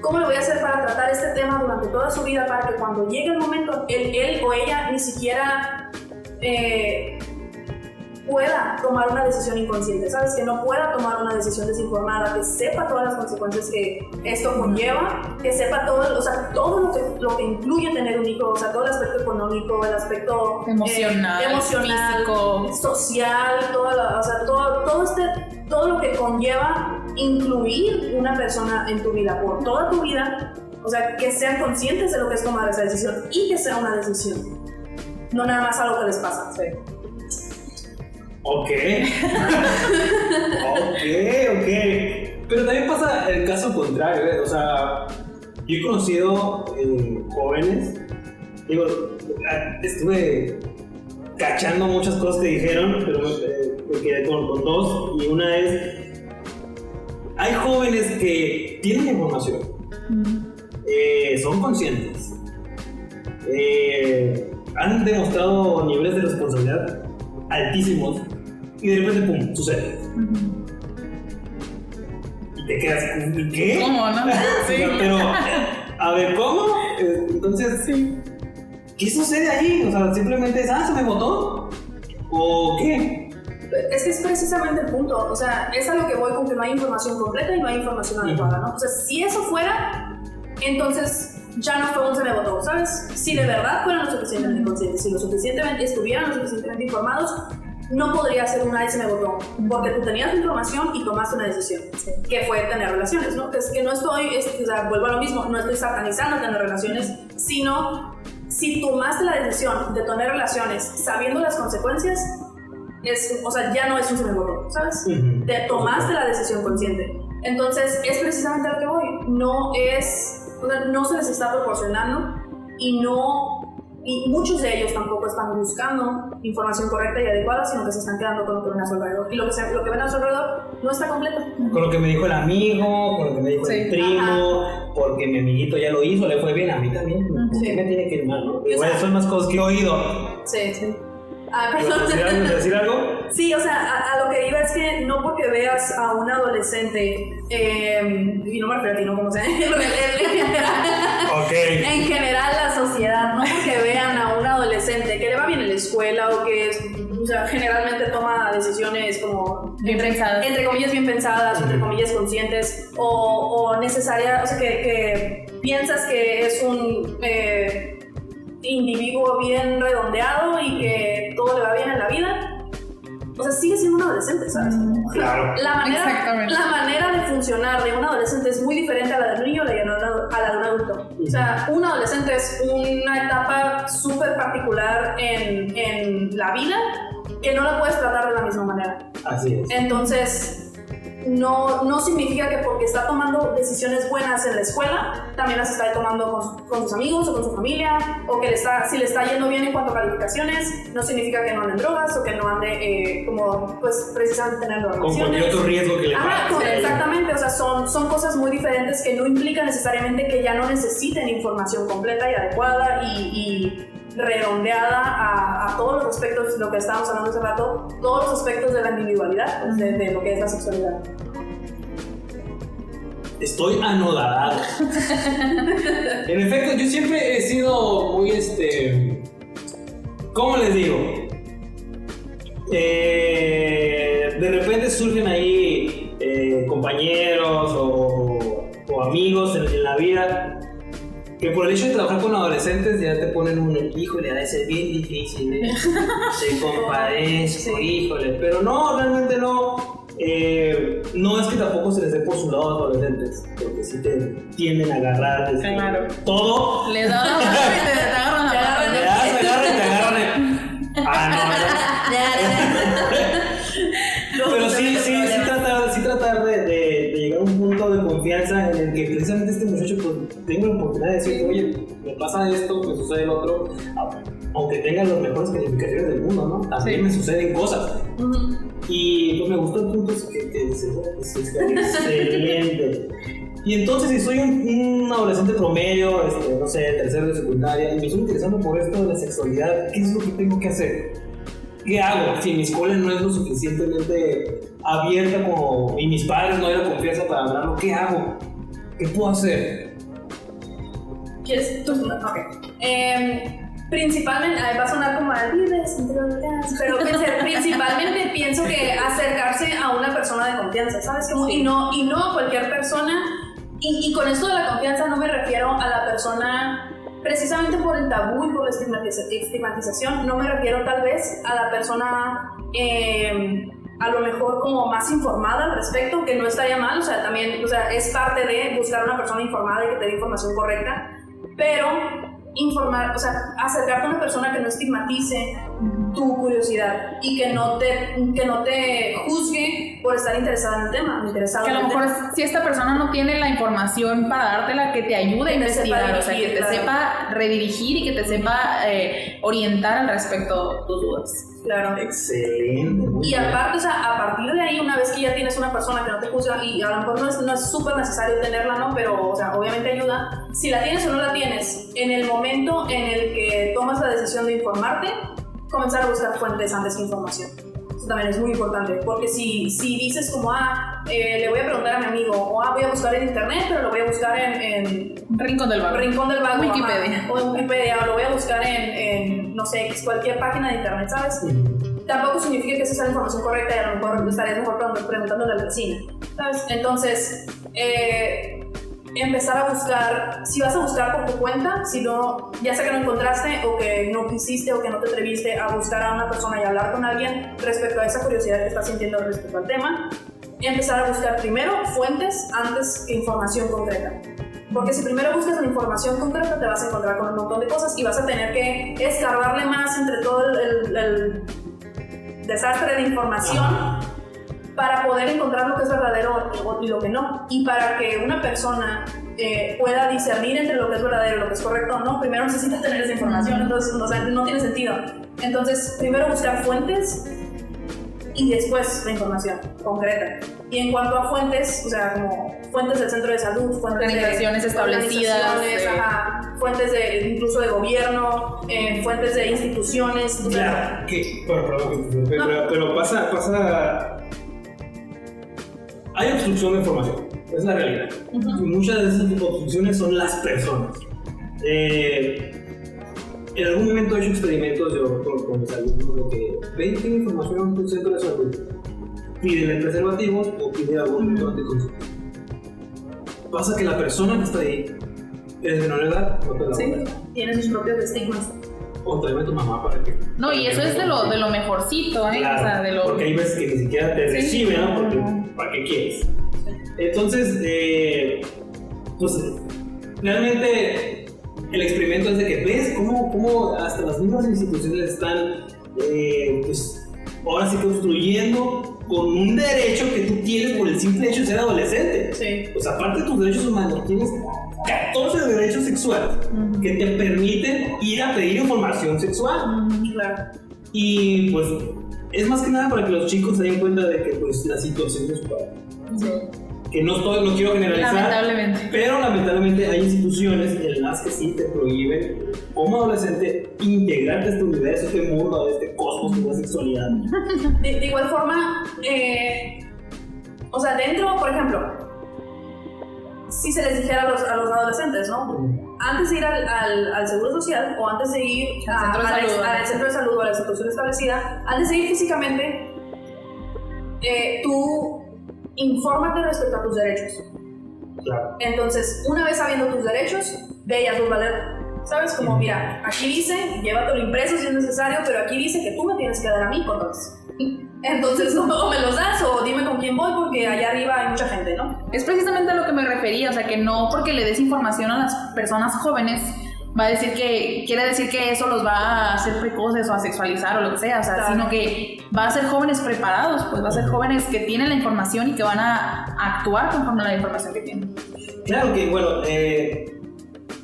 ¿Cómo lo voy a hacer para tratar este tema durante toda su vida para que cuando llegue el momento, él o ella ni siquiera pueda tomar una decisión inconsciente, ¿sabes? Que no pueda tomar una decisión desinformada, que sepa todas las consecuencias que esto conlleva, que sepa todo, o sea, todo lo que incluye tener un hijo, o sea, todo el aspecto económico, el aspecto emocional, físico, social, todo lo que conlleva incluir una persona en tu vida, por toda tu vida, o sea, que sean conscientes de lo que es tomar esa decisión y que sea una decisión, no nada más algo que les pasa, ¿sí? Ok. Pero también pasa el caso contrario, ¿eh? O sea, yo he conocido jóvenes, digo, estuve cachando muchas cosas que dijeron, pero me quedé con dos, y una es, hay jóvenes que tienen información, son conscientes, han demostrado niveles de responsabilidad altísimos y de repente pum, sucede. Y te quedas, ¿qué? ¿Cómo, no? Sí. Pero, a ver, ¿cómo? Entonces, sí. ¿Qué sucede ahí? O sea, simplemente es, ¿se me botó? ¿O qué? Es que es precisamente el punto, o sea, es a lo que voy con que no hay información completa y no hay información adecuada, ¿no? O sea, si eso fuera, entonces ya no fue un se me botó, ¿sabes? Si de verdad fueran lo suficientemente conscientes, si estuvieran lo suficientemente informados, no podría ser un se me botó, porque tú tenías información y tomaste una decisión, que fue tener relaciones, ¿no? Es que no estoy, o sea, vuelvo a lo mismo, no estoy satanizando tener relaciones, sino si tomaste la decisión de tener relaciones sabiendo las consecuencias, o sea, ya no es un semejorro, ¿sabes? Te tomaste la decisión consciente. Entonces, es precisamente a lo que voy. No se les está proporcionando y muchos de ellos tampoco están buscando información correcta y adecuada, sino que se están quedando con lo que ven a su alrededor. Y lo que ven a su alrededor no está completo. Con lo que me dijo el amigo, con lo que me dijo el primo, porque mi amiguito ya lo hizo, le fue bien, a mí también. ¿Por qué me tiene que ir mal, no? Igual son más cosas que he oído. Sí. ¿Quieres decir algo? Sí, o sea, a lo que iba es que no porque veas a un adolescente, y no me refiero a ti, no como sea, Okay. En general la sociedad, no porque vean a un adolescente que le va bien en la escuela o que o sea, generalmente toma decisiones como bien pensadas, entre comillas bien pensadas, entre comillas conscientes o necesarias, o sea, que piensas que es un individuo bien redondeado y que todo le va bien en la vida. O sea, sigue siendo un adolescente, ¿sabes? Claro. La manera de funcionar de un adolescente es muy diferente a la de un niño y a la de un adulto. O sea, un adolescente es una etapa súper particular en la vida que no la puedes tratar de la misma manera. Así es. Entonces, no significa que porque está tomando decisiones buenas en la escuela, también las está tomando con sus amigos o con su familia, o que si le está yendo bien en cuanto a calificaciones, no significa que no ande en drogas o que no ande como, pues, precisamente teniendo relaciones. Con cualquier otro riesgo que le pase. Exactamente, o sea, son cosas muy diferentes que no implican necesariamente que ya no necesiten información completa y adecuada y redondeada a todos los aspectos, lo que estábamos hablando hace rato, todos los aspectos de la individualidad, pues, de lo que es la sexualidad. Estoy anodado. En efecto, yo siempre he sido muy ¿cómo les digo? De repente surgen ahí compañeros o amigos en la vida que por el hecho de trabajar con adolescentes ya te ponen un híjole, ha de ser bien difícil, te compadezco, híjole, pero no, realmente no. No es que tampoco se les dé por su lado a los adolescentes, porque sí te tienden a agarrar claro. Todo. Les da la mano y te agarran la mano. Te agarran. Pero sí tratar de llegar a un punto de confianza en el que precisamente este muchacho pues tenga la oportunidad de decir, oye, me pasa esto, me sucede el otro, aunque tenga las mejores calificaciones del mundo, ¿no? También me suceden cosas. Y pues me gustó el punto que dice, pues es excelente. Y entonces si soy un adolescente promedio, no sé, tercero de secundaria, y me estoy interesando por esto de la sexualidad, ¿qué es lo que tengo que hacer? ¿Qué hago? Si mi escuela no es lo suficientemente abierta como, y mis padres no hay la confianza para hablarlo, ¿qué hago? ¿Qué puedo hacer? ¿Quieres tú? Ok. Principalmente, va a sonar como al vives, pero principalmente pienso que acercarse a una persona de confianza, ¿sabes? Como, sí. y no a cualquier persona. Y con esto de la confianza no me refiero a la persona precisamente por el tabú y por la estigmatización, no me refiero tal vez a la persona a lo mejor como más informada al respecto, que no estaría mal, o sea, también, o sea, es parte de buscar a una persona informada y que te dé información correcta, pero informar, o sea, acercarte a una persona que no estigmatice tu curiosidad y que no te juzgue por estar interesada en el tema, que a lo mejor si esta persona no tiene la información para dártela, que te ayude a investigar, o sea, que te sepa redirigir y que te sepa orientar al respecto de tus dudas. Claro. Excelente. Y aparte, o sea, a partir de ahí, una vez que ya tienes una persona que no te juzga, y a lo mejor no es súper necesario tenerla, ¿no? Pero, o sea, obviamente ayuda. Si la tienes o no la tienes, en el momento en el que tomas la decisión de informarte, comenzar a buscar fuentes antes que información. Eso también es muy importante, porque si dices como, le voy a preguntar a mi amigo, o voy a buscar en internet, pero lo voy a buscar en Rincón del Vago, Wikipedia, o en Wikipedia, o lo voy a buscar en no sé, cualquier página de internet, ¿sabes? Tampoco significa que esa sea la información correcta y a lo mejor estarías mejor preguntándole al vecino, ¿sabes? Entonces, empezar a buscar, si vas a buscar por tu cuenta, si no, ya sea que no encontraste o que no quisiste o que no te atreviste a buscar a una persona y hablar con alguien respecto a esa curiosidad que estás sintiendo respecto al tema, empezar a buscar primero fuentes antes que información concreta. Porque si primero buscas la información concreta, te vas a encontrar con un montón de cosas y vas a tener que escarbarle más entre todo el desastre de información para poder encontrar lo que es verdadero y lo que no. Y para que una persona pueda discernir entre lo que es verdadero y lo que es correcto o no, primero necesitas tener esa información, entonces no tiene sentido. Entonces, primero buscar fuentes y después la información concreta. Y en cuanto a fuentes, o sea, como fuentes del centro de salud, fuentes organizaciones establecidas, fuentes incluso de gobierno, fuentes de instituciones. Claro, pero pasa. Hay obstrucción de información, es la realidad. Y muchas de esas obstrucciones son las personas. En algún momento he hecho experimentos yo con mis alumnos de que ven que información en tu centro de salud, piden el preservativo o piden algún método anticonceptivo. Pasa que la persona que está ahí es de menor edad, no te la tiene sus propios estigmas. O tráeme a tu mamá para que... No, y eso es de lo mejorcito, ¿eh? Claro, o sea, de lo... porque hay veces que ni siquiera te reciben, ¿no? Porque ¿para qué quieres? Entonces, pues realmente el experimento es de que ves cómo hasta las mismas instituciones están, pues ahora sí construyendo con un derecho que tú tienes por el simple hecho de ser adolescente. Sí. Pues aparte de tus derechos humanos, tienes 14 derechos sexuales que te permiten ir a pedir información sexual. Claro. Y pues es más que nada para que los chicos se den cuenta de que pues la situación es para... Que no quiero generalizar, lamentablemente. Pero lamentablemente hay instituciones en las que sí te prohíben como adolescente integrarte a este universo, a este mundo, a este cosmos de la sexualidad. De igual forma, o sea, dentro, por ejemplo, si se les dijera a los adolescentes, ¿no? Antes de ir al seguro social o antes de ir al centro de salud o a la institución establecida, antes de ir físicamente, tú infórmate respecto a tus derechos. Claro. Entonces, una vez sabiendo tus derechos, ve y hazlos valer. ¿Sabes? Como, mira, aquí dice, llévatelo impreso si es necesario, pero aquí dice que tú me tienes que dar a mí condones. Entonces, o me los das o dime con quién voy porque allá arriba hay mucha gente, ¿no? Es precisamente a lo que me refería, o sea, que no porque le des información a las personas jóvenes quiere decir que eso los va a hacer precoces o a sexualizar o lo que sea, o sea, claro. Sino que va a ser jóvenes preparados, pues va a ser jóvenes que tienen la información y que van a actuar conforme a la información que tienen. Claro que, bueno,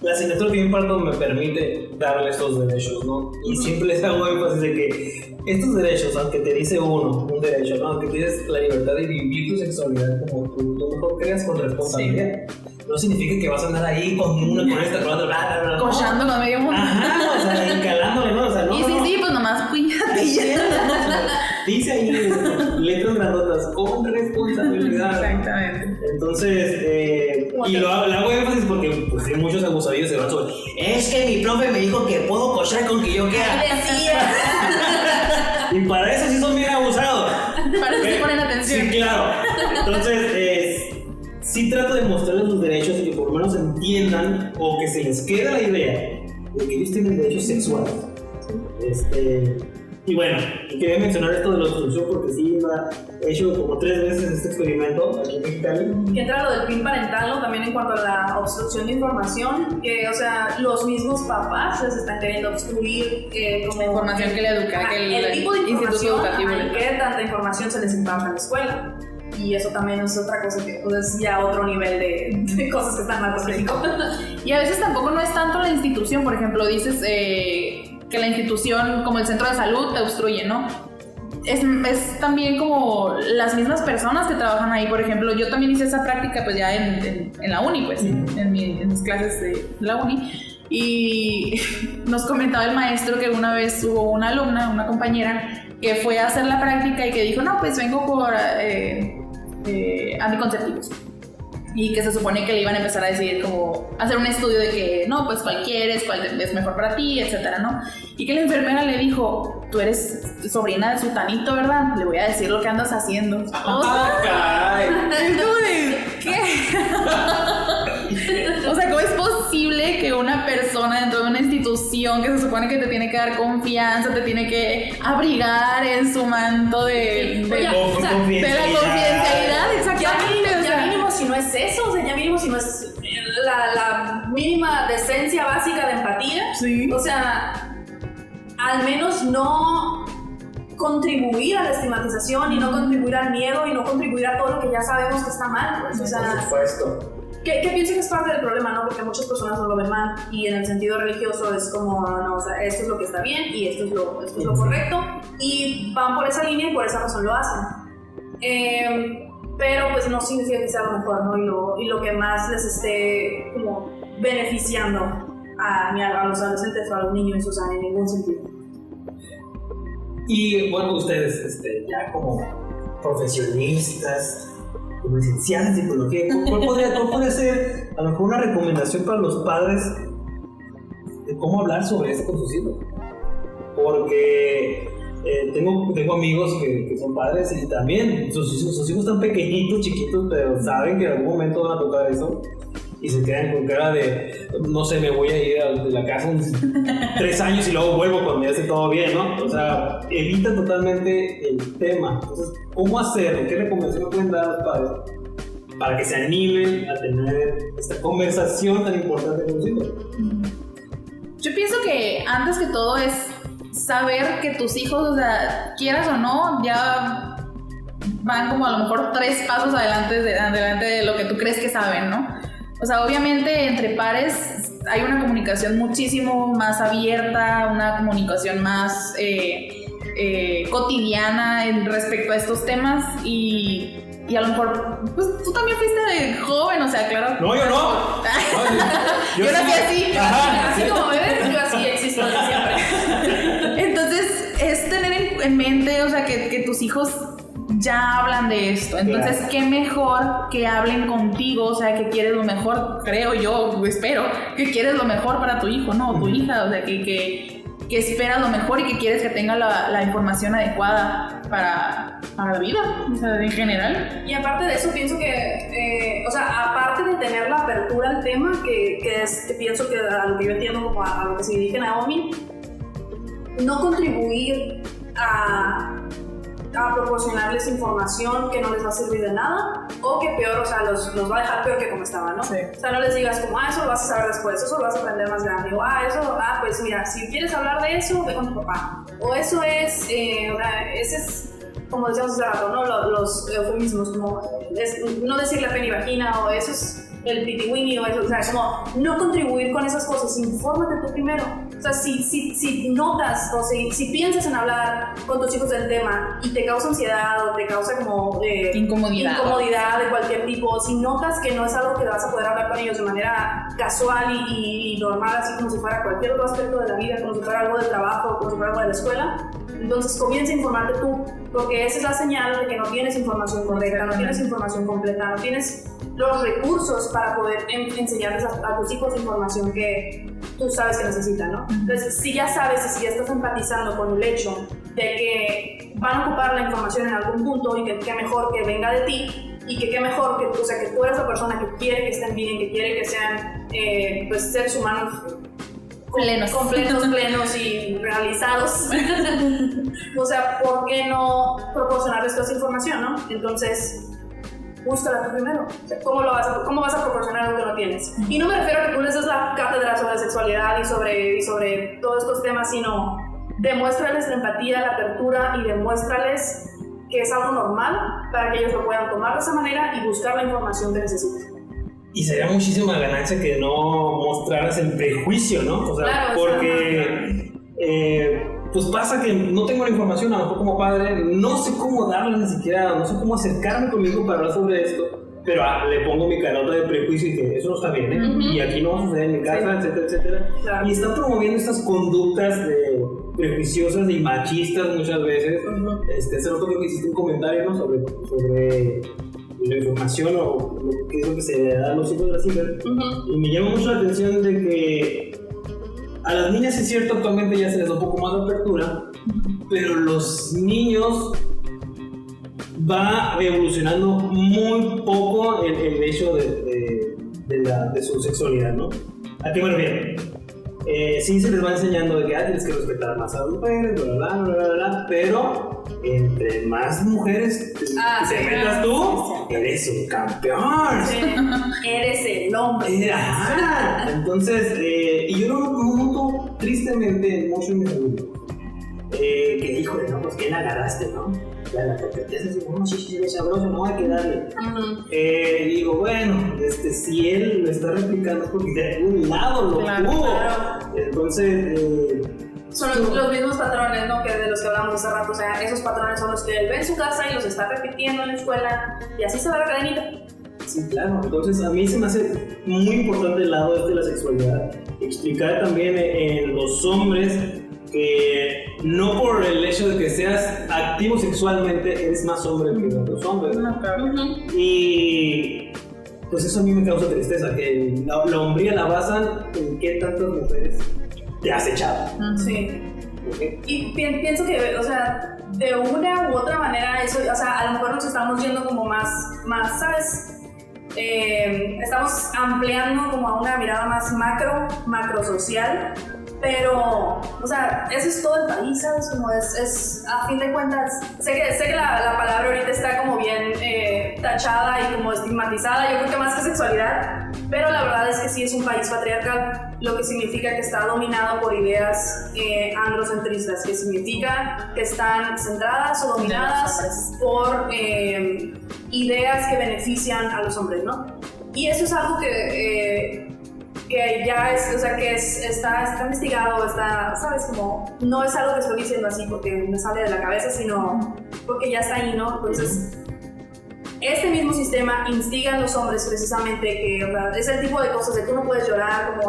la asignatura que yo imparto me permite darle estos derechos, ¿no? Y siempre les hago énfasis de que estos derechos, aunque te dice un derecho, ¿no? Aunque tienes la libertad de vivir tu sexualidad como tú mejor creas con responsabilidad. Sí. No significa que vas a andar ahí con esta, con otra, bla, bla, bla. Cochando con medio mundo. Ajá, o sea, encalándole, ¿no? O sea, no. Sí, pues nomás cuídate. Dice ahí letras grandotas, con responsabilidad. Exactamente. Entonces, y lo hago énfasis porque pues, hay muchos abusadillos se van sobre. Es que mi profe me dijo que puedo cochar con que yo quiera. Y para eso sí son bien abusados. Para eso sí ponen atención. Sí, claro. Entonces, sí trato de mostrarles los derechos y que por lo menos entiendan o que se les quede la idea de que ellos tienen derechos sexuales. Y bueno, quería mencionar esto de la obstrucción porque sí he hecho como 3 veces este experimento aquí en Mexicali. Que entra lo del PIN parental, ¿no? También en cuanto a la obstrucción de información, que, o sea, los mismos papás les están queriendo obstruir como información que le educa, que el tipo de instituto información, educativo. qué tanta información se les imparte en la escuela. Y eso también es otra cosa que es ya otro nivel de cosas que están mal con México. Y a veces tampoco no es tanto la institución, por ejemplo, dices que la institución como el centro de salud te obstruye, ¿no? Es también como las mismas personas que trabajan ahí, por ejemplo, yo también hice esa práctica pues ya en la uni, pues, en mis clases de la uni, y nos comentaba el maestro que una vez hubo una alumna, una compañera, que fue a hacer la práctica y que dijo, no, pues vengo por anticonceptivos. Y que se supone que le iban a empezar a decir como, hacer un estudio de que, no, pues cuál quieres, cuál es mejor para ti, etcétera, ¿no? Y que la enfermera le dijo, tú eres sobrina de sutanito, ¿verdad? Le voy a decir lo que andas haciendo. ¡Caray! Es como de, ¿qué? O sea, ¿cómo es posible que una persona dentro de una institución que se supone que te tiene que dar confianza, te tiene que abrigar en su manto de la confidencialidad, exactamente? Ya mínimo si no es eso, o sea, ya mínimo si no es la mínima decencia básica de empatía. Sí. O sea, al menos no contribuir a la estigmatización y no contribuir al miedo y no contribuir a todo lo que ya sabemos que está mal. Pues, o sea, por supuesto. que pienso que es parte del problema, ¿no? Porque muchas personas no lo ven mal y en el sentido religioso es como, no, o sea, esto es lo que está bien y esto es lo correcto y van por esa línea y por esa razón lo hacen. Pero pues no significa que sea lo mejor, ¿no? Y lo que más les esté como beneficiando a los adolescentes o a los niños, o sea, en ningún sentido. Y bueno, ustedes ya como profesionistas, como licenciadas en psicología, ¿cuál podría ser a lo mejor una recomendación para los padres de cómo hablar sobre esto con sus hijos? Porque tengo amigos que son padres y también sus hijos están pequeñitos, chiquitos, pero saben que en algún momento van a tocar eso y se quedan con cara de, no sé, me voy a ir a la casa unos 3 años y luego vuelvo cuando ya esté todo bien, ¿no? O sea, evita totalmente el tema. Entonces, ¿cómo hacerlo? ¿Qué recomendación pueden dar a los padres para que se animen a tener esta conversación tan importante con los hijos? Yo pienso que antes que todo es saber que tus hijos, o sea, quieras o no, ya van como a lo mejor 3 pasos adelante de lo que tú crees que saben, ¿no? O sea, obviamente entre pares hay una comunicación muchísimo más abierta, una comunicación más cotidiana respecto a estos temas y a lo mejor, pues tú también fuiste joven, o sea, claro. No, yo no. Yo nací así. Ajá, así como ves, yo así existo desde siempre. Entonces, es tener en mente, o sea, que tus hijos ya hablan de esto. Entonces, claro, qué mejor que hablen contigo, o sea, que quieres lo mejor, creo yo, espero, que quieres lo mejor para tu hijo, ¿no? O tu hija, o sea, que esperas lo mejor y que quieres que tenga la información adecuada para la vida, o sea, en general. Y aparte de eso, pienso que, o sea, aparte de tener la apertura al tema, que pienso que a lo que yo entiendo como a lo que se dirige Naomi, no contribuir a proporcionarles información que no les va a servir de nada o que peor, o sea, los va a dejar peor que como estaban, ¿no? Sí. O sea, no les digas como, eso lo vas a saber después, eso lo vas a aprender más grande, o pues mira, si quieres hablar de eso, ve con tu papá. O eso es, ese es, como decíamos hace rato, ¿no? Los eufemismos, como no decirle pene y vagina, o eso es el pitiwini, o eso, o sea, como no contribuir con esas cosas, infórmate tú primero. O sea, si notas o si piensas en hablar con tus hijos del tema y te causa ansiedad o te causa como incomodidad de cualquier tipo, si notas que no es algo que vas a poder hablar con ellos de manera casual y normal, así como si fuera cualquier otro aspecto de la vida, como si fuera algo del trabajo, como si fuera algo de la escuela, entonces comienza a informarte tú, porque esa es la señal de que no tienes información correcta, no tienes información completa, no tienes los recursos para poder enseñarles a tus hijos información que tú sabes que necesitan, ¿no? Entonces, si ya sabes y si ya estás empatizando con el hecho de que van a ocupar la información en algún punto y que qué mejor que venga de ti y que qué mejor que, o sea, que tú eres la persona que quiere que estén bien, que quiere que sean pues, seres humanos completos, plenos y realizados. O sea, ¿por qué no proporcionarles toda esa información, no? Entonces, búscala tú primero. ¿Cómo vas a proporcionar algo que no tienes? Y no me refiero a que tú les des la cátedra sobre sexualidad y sobre todos estos temas, sino demuéstrales la empatía, la apertura y demuéstrales que es algo normal para que ellos lo puedan tomar de esa manera y buscar la información que necesitan. Y sería muchísima ganancia que no mostraras el prejuicio, ¿no? O sea, claro, porque pues pasa que no tengo la información, a lo mejor como padre, no sé cómo darla ni siquiera, no sé cómo acercarme conmigo para hablar sobre esto, pero le pongo mi carota de prejuicio y que eso no está bien, ¿eh? Y aquí no va a suceder en mi casa, etcétera, etcétera. Claro. Y está promoviendo estas conductas prejuiciosas y machistas muchas veces. Hace rato creo que hiciste un comentario, ¿no? sobre la información o qué es lo que se le da a los hijos de las hijas. Y me llama mucho la atención de que a las niñas es cierto, actualmente ya se les da un poco más de apertura, pero los niños va evolucionando muy poco el hecho de su sexualidad, ¿no? ¿A qué me refiero? sí se les va enseñando de que tienes que respetar más a las mujeres, bla, pero entre más mujeres te metas tú, eres un campeón. Sí. Eres el hombre. Entonces, y yo lo noto tristemente mucho en mi grupo. Que híjole, no, pues que la agarraste, ¿no? La competencia es como, sí, sabroso, no hay que darle. Digo, bueno, si él lo está replicando es porque de algún lado lo tuvo. Claro. Entonces, son los mismos patrones, ¿no? Que de los que hablamos hace rato. O sea, esos patrones son los que él ve en su casa y los está repitiendo en la escuela, y así se va la cadenita. Sí, claro. Entonces, a mí se me hace muy importante el lado de la sexualidad. Explicar también en los hombres que no por el hecho de que seas activo sexualmente eres más hombre que otros hombres. Y pues eso a mí me causa tristeza, que la hombría la basan en qué tantas mujeres te has echado. Sí. Okay. Y pienso que, o sea, de una u otra manera eso, o sea, a lo mejor nos estamos yendo como más ¿sabes? Estamos ampliando como a una mirada más macro social. Pero, o sea, eso es todo el país, ¿sabes? Como es a fin de cuentas, sé que la palabra ahorita está como bien tachada y como estigmatizada, yo creo que más que sexualidad, pero la verdad es que sí es un país patriarcal, lo que significa que está dominado por ideas androcentristas, que significa que están centradas o dominadas por ideas que benefician a los hombres, ¿no? Y eso es algo que ya es, o sea, que está investigado, está, ¿sabes? Como, no es algo que estoy diciendo así porque me sale de la cabeza, sino porque ya está ahí, ¿no? Entonces, este mismo sistema instiga a los hombres precisamente que, o sea, es el tipo de cosas de tú no puedes llorar,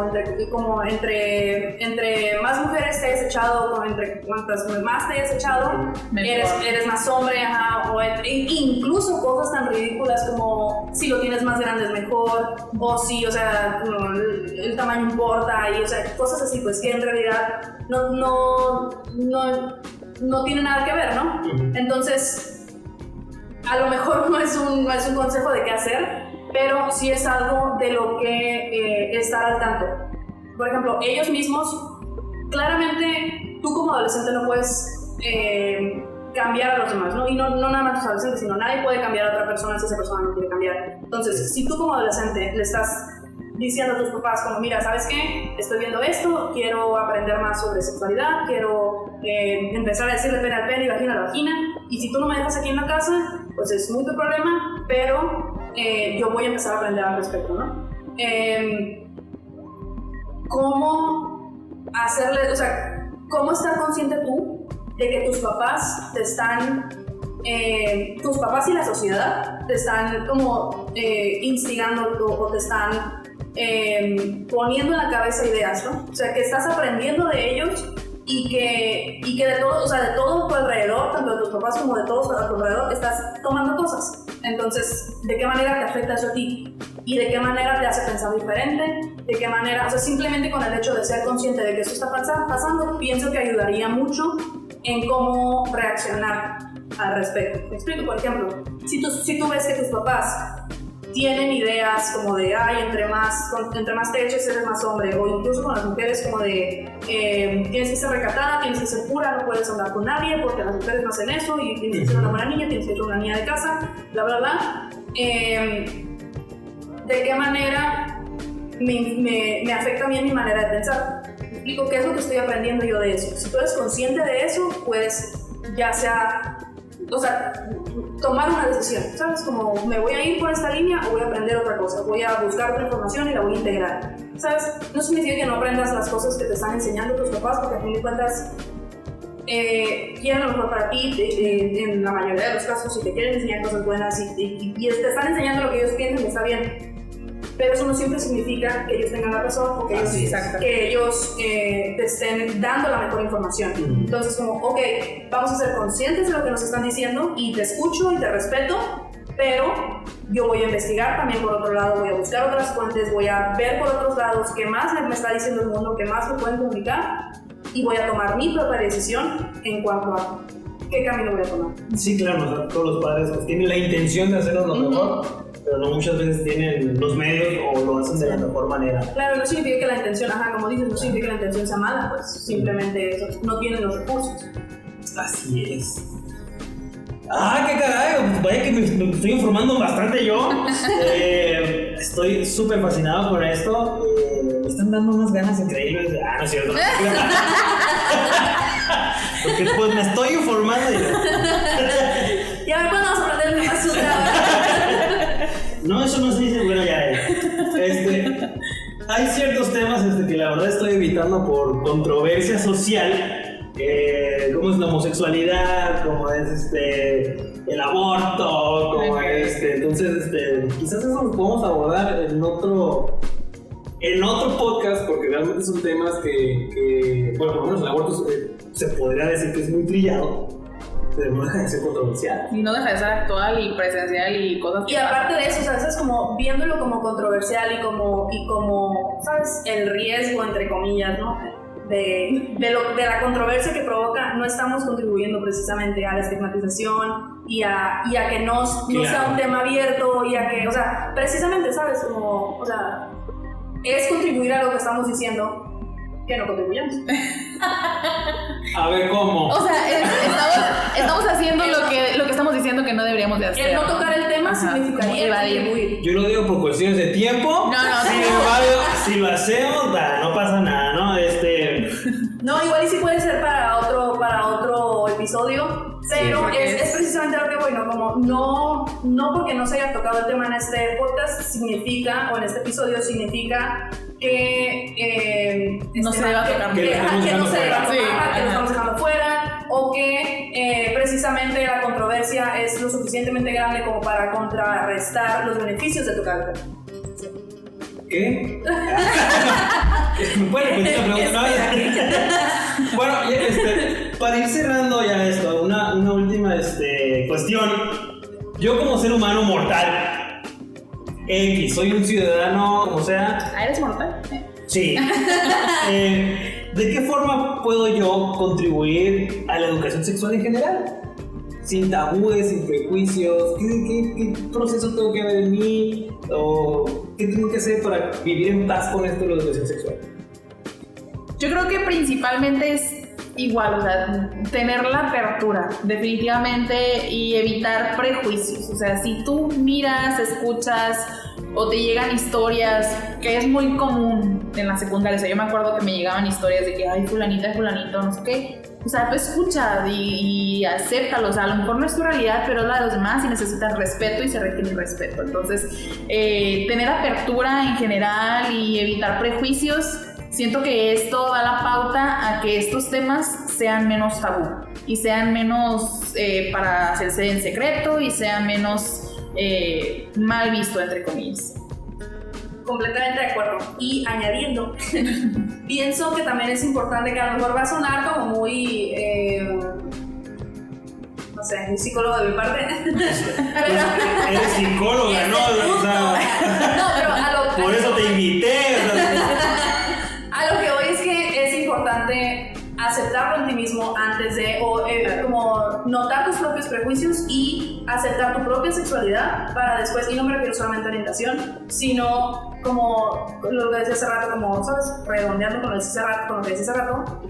como entre más mujeres te hayas echado, como entre cuantas más te hayas echado, eres más hombre, o incluso cosas tan ridículas como si lo tienes más grande es mejor, o si, o sea, el tamaño importa, y, o sea, cosas así, pues que en realidad no tiene nada que ver, ¿no? Entonces, a lo mejor no es un consejo de qué hacer, pero sí es algo de lo que estar al tanto. Por ejemplo, ellos mismos, claramente tú como adolescente no puedes cambiar a los demás, ¿no? Y no nada más tus adolescentes, sino nadie puede cambiar a otra persona si esa persona no quiere cambiar. Entonces, si tú como adolescente le estás diciendo a tus papás como, mira, ¿sabes qué? Estoy viendo esto, quiero aprender más sobre sexualidad, quiero empezar a decirle pene al pene y vagina a la vagina, y si tú no me dejas aquí en la casa, pues es muy tu problema, pero yo voy a empezar a aprender al respecto, ¿no? ¿Cómo hacerle, o sea, cómo estar consciente tú de que tus papás te están, tus papás y la sociedad te están como instigando o te están poniendo en la cabeza ideas, ¿no? O sea, que estás aprendiendo de ellos y que de todo, o sea, de todo tu alrededor, tanto de tus papás como de todos a tu alrededor, estás tomando cosas. Entonces, ¿de qué manera te afecta eso a ti? ¿Y de qué manera te hace pensar diferente? ¿De qué manera? O sea, simplemente con el hecho de ser consciente de que eso está pasando, pienso que ayudaría mucho en cómo reaccionar al respecto. Me explico, por ejemplo, si tú ves que tus papás tienen ideas como de, ay, entre más te eches eres más hombre, o incluso con las mujeres como de, tienes que ser recatada, tienes que ser pura, no puedes andar con nadie porque las mujeres no hacen eso, y tienes que ser una buena niña, tienes que ser una niña de casa, bla, bla, bla. ¿De qué manera me afecta a mí en mi manera de pensar? Me explico qué es lo que estoy aprendiendo yo de eso. Si tú eres consciente de eso, puedes ya sea, o sea, tomar una decisión, ¿sabes? Como, ¿me voy a ir por esta línea o voy a aprender otra cosa? Voy a buscar otra información y la voy a integrar, ¿sabes? No significa que no aprendas las cosas que te están enseñando tus papás, porque a fin de cuentas quieren lo mejor para ti, en la mayoría de los casos, si te quieren enseñar cosas buenas y te están enseñando lo que ellos piensan, está bien. Pero eso no siempre significa que ellos tengan la razón o que ellos te estén dando la mejor información. Entonces, como, ok, vamos a ser conscientes de lo que nos están diciendo y te escucho y te respeto, pero yo voy a investigar también por otro lado, voy a buscar otras fuentes, voy a ver por otros lados qué más me está diciendo el mundo, qué más me pueden comunicar, y voy a tomar mi propia decisión en cuanto a qué camino voy a tomar. Sí, claro, todos los padres pues, tienen la intención de hacerlo lo mejor, pero no muchas veces tienen los medios o lo hacen de la mejor manera. Claro, no significa que la intención, como dices, no significa que la intención sea mala, pues simplemente eso, no tienen los recursos. Así es. ¡Ah, qué caray! Vaya que me estoy informando bastante yo. Estoy súper fascinado con esto. Me están dando unas ganas increíbles. No es cierto. Porque pues me estoy informando. Y a ver cuándo vamos a aprender el Kama Sutra. No, eso no se dice, bueno, ya hay ciertos temas que la verdad estoy evitando por controversia social. Como es la homosexualidad, como es el aborto, como entonces quizás eso lo podemos abordar en otro podcast, porque realmente son temas que bueno, por lo menos el aborto se podría decir que es muy trillado, pero no deja de ser controversial. Y no deja de ser actual y presencial y cosas que... Y aparte de eso, o sea, es como viéndolo como controversial y como, ¿sabes? El riesgo, entre comillas, ¿no? De la controversia que provoca, no estamos contribuyendo precisamente a la estigmatización y a que no sea un tema abierto y a que, o sea, precisamente, ¿sabes? Como, o sea, es contribuir a lo que estamos diciendo que no contribuyamos. A ver, ¿cómo? O sea, estamos haciendo lo que estamos diciendo que no deberíamos de hacer. El no tocar el tema significaría contribuir. Yo lo digo por cuestiones de tiempo. No. Sin embargo, si lo hacemos, no pasa nada, ¿no? No, igual y sí puede ser para otro episodio, pero sí, es precisamente lo que voy, ¿no? Como no porque no se haya tocado el tema en este podcast significa, o en este episodio significa que no se deba tocar, que no se deba tocar, que lo estamos dejando fuera, o que precisamente la controversia es lo suficientemente grande como para contrarrestar los beneficios de tocar el tema. ¿Qué? Bueno, pues esta pregunta. Bueno, para ir cerrando ya esto, una última cuestión. Yo como ser humano mortal, soy un ciudadano, como sea. ¿Eres mortal? Sí. ¿De qué forma puedo yo contribuir a la educación sexual en general? Sin tabúes, sin prejuicios. ¿Qué proceso tengo que haber en mí? ¿O qué tengo que hacer para vivir en paz con esto de la educación sexual? Yo creo que principalmente es igual, o sea, tener la apertura, definitivamente, y evitar prejuicios. O sea, si tú miras, escuchas o te llegan historias, que es muy común en la secundaria. O sea, yo me acuerdo que me llegaban historias de que, ay, fulanita, fulanito, no sé qué. O sea, tú escucha y acéptalo. O sea, a lo mejor no es tu realidad, pero es la de los demás y necesitas respeto y se requiere respeto. Entonces, tener apertura en general y evitar prejuicios, siento que esto da la pauta a que estos temas sean menos tabú y sean menos para hacerse en secreto y sean menos mal visto, entre comillas. Completamente de acuerdo. Y añadiendo, pienso que también es importante, que a lo mejor va a sonar como muy, no sé, muy psicólogo de mi parte. Eres psicóloga, ¿no? O sea, pero por eso te invité. A lo que voy es que es importante aceptarlo en ti mismo antes de, como notar tus propios prejuicios y aceptar tu propia sexualidad para después, y no me refiero solamente a orientación, sino como lo que decía hace rato, como, ¿sabes? Redondeando con lo que decía hace rato,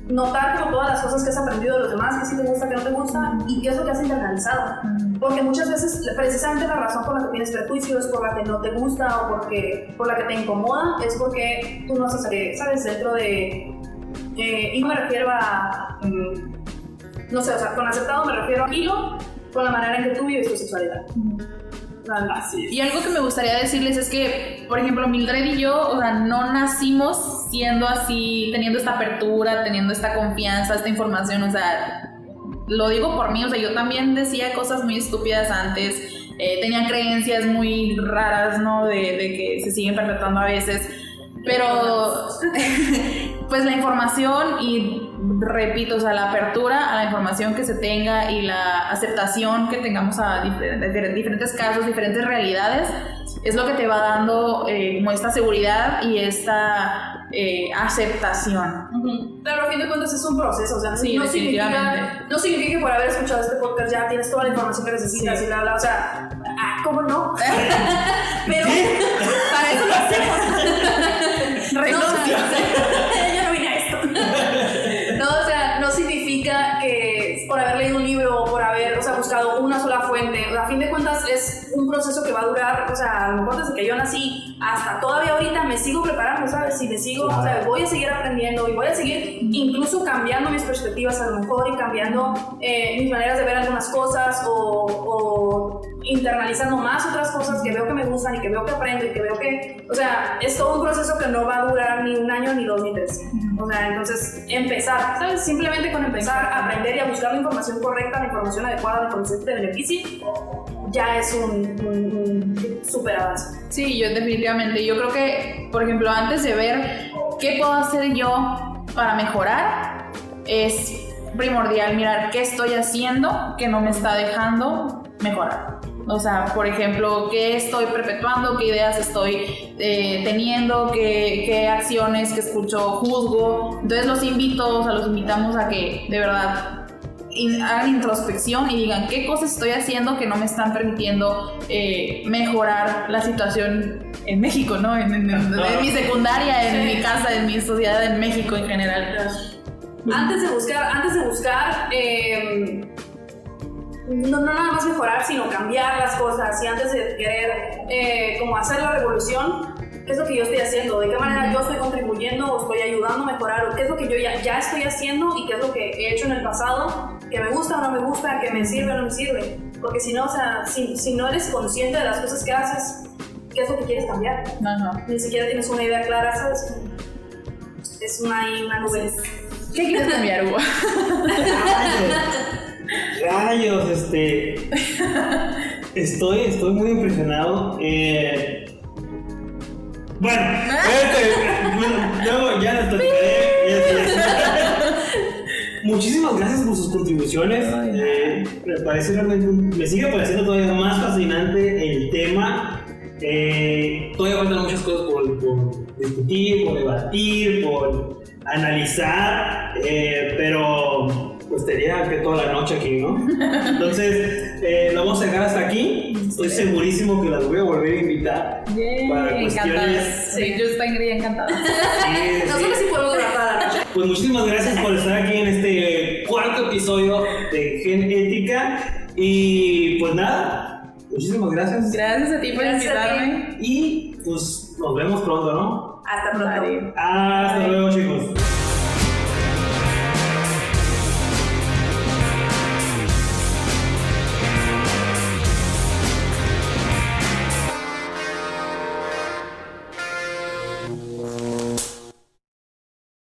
notar como todas las cosas que has aprendido de los demás, que sí te gusta, que no te gusta, y qué es lo que has internalizado. Porque muchas veces, precisamente la razón por la que tienes prejuicios, por la que no te gusta o por la que te incomoda, es porque tú no haces, ¿sabes? Dentro de... y no me refiero a... no sé, o sea, con aceptado me refiero a hilo con la manera en que tú vives tu sexualidad. Así es. Y algo que me gustaría decirles es que, por ejemplo, Mildred y yo, o sea, no nacimos siendo así, teniendo esta apertura, teniendo esta confianza, esta información. O sea, lo digo por mí, o sea, yo también decía cosas muy estúpidas antes, tenía creencias muy raras, ¿no? De que se siguen perpetuando a veces. Pero pues la información, y repito, o sea, la apertura a la información que se tenga y la aceptación que tengamos a diferentes casos, diferentes realidades, es lo que te va dando como esta seguridad y esta aceptación. Claro, a fin de cuentas es un proceso, o sea, Sí, no significa que por haber escuchado este podcast ya tienes toda la información que necesitas y bla, bla, o sea, ¿cómo no? Pero para eso lo hacemos. Renuncia. Yo no vine a esto. No, o sea, no significa que por haber leído un libro o por haber, o sea, buscado una sola fuente, o sea, a fin de cuentas es un proceso que va a durar, o sea, a lo mejor desde que yo nací hasta todavía ahorita me sigo preparando, ¿sabes? Y me sigo, o sea, voy a seguir aprendiendo y voy a seguir incluso cambiando mis perspectivas a lo mejor y cambiando mis maneras de ver algunas cosas o internalizando más otras cosas que veo que me gustan y que veo que aprendo y que veo que, o sea, es todo un proceso que no va a durar ni un año, ni 2, ni 3. O sea, entonces empezar, ¿sabes? Simplemente con empezar a aprender y a buscar la información correcta, la información adecuada, la información que te beneficie, ya es un súper avance. Sí, yo definitivamente, yo creo que, por ejemplo, antes de ver qué puedo hacer yo para mejorar, es primordial mirar qué estoy haciendo que no me está dejando mejorar. O sea, por ejemplo, qué estoy perpetuando, qué ideas estoy teniendo, qué acciones que escucho juzgo. Entonces los invitamos a que de verdad hagan introspección y digan qué cosas estoy haciendo que no me están permitiendo mejorar la situación en México, ¿no? En mi secundaria, en mi casa, en mi sociedad, en México en general. Antes de buscar no nada más mejorar, sino cambiar las cosas, y antes de querer como hacer la revolución, ¿qué es lo que yo estoy haciendo? ¿De qué manera yo estoy contribuyendo o estoy ayudando a mejorar? ¿O qué es lo que yo ya estoy haciendo y qué es lo que he hecho en el pasado? ¿Que me gusta o no me gusta? ¿Que me sirve o no me sirve? Porque si no, o sea, si no eres consciente de las cosas que haces, ¿qué es lo que quieres cambiar? No. Ni siquiera tienes una idea clara, ¿sabes? Es una nube. ¿Qué quieres cambiar, Hugo? Rayos, estoy muy impresionado. Bueno, luego ya les platicaré. Muchísimas gracias por sus contribuciones. Me sigue pareciendo todavía más fascinante el tema. Todavía faltan muchas cosas por discutir, por debatir, por analizar, pero pues tenía que toda la noche aquí, ¿no? Entonces, lo vamos a dejar hasta aquí. Estoy segurísimo que las voy a volver a invitar. Para cuestiones. Sí, yo estoy encantada. Nosotros sí podemos durar toda la noche. Pues muchísimas gracias por estar aquí en este cuarto episodio de Gen Ética. Y pues nada, muchísimas gracias. Gracias a ti por invitarme. Y pues nos vemos pronto, ¿no? Hasta pronto. Vale. Hasta luego, chicos.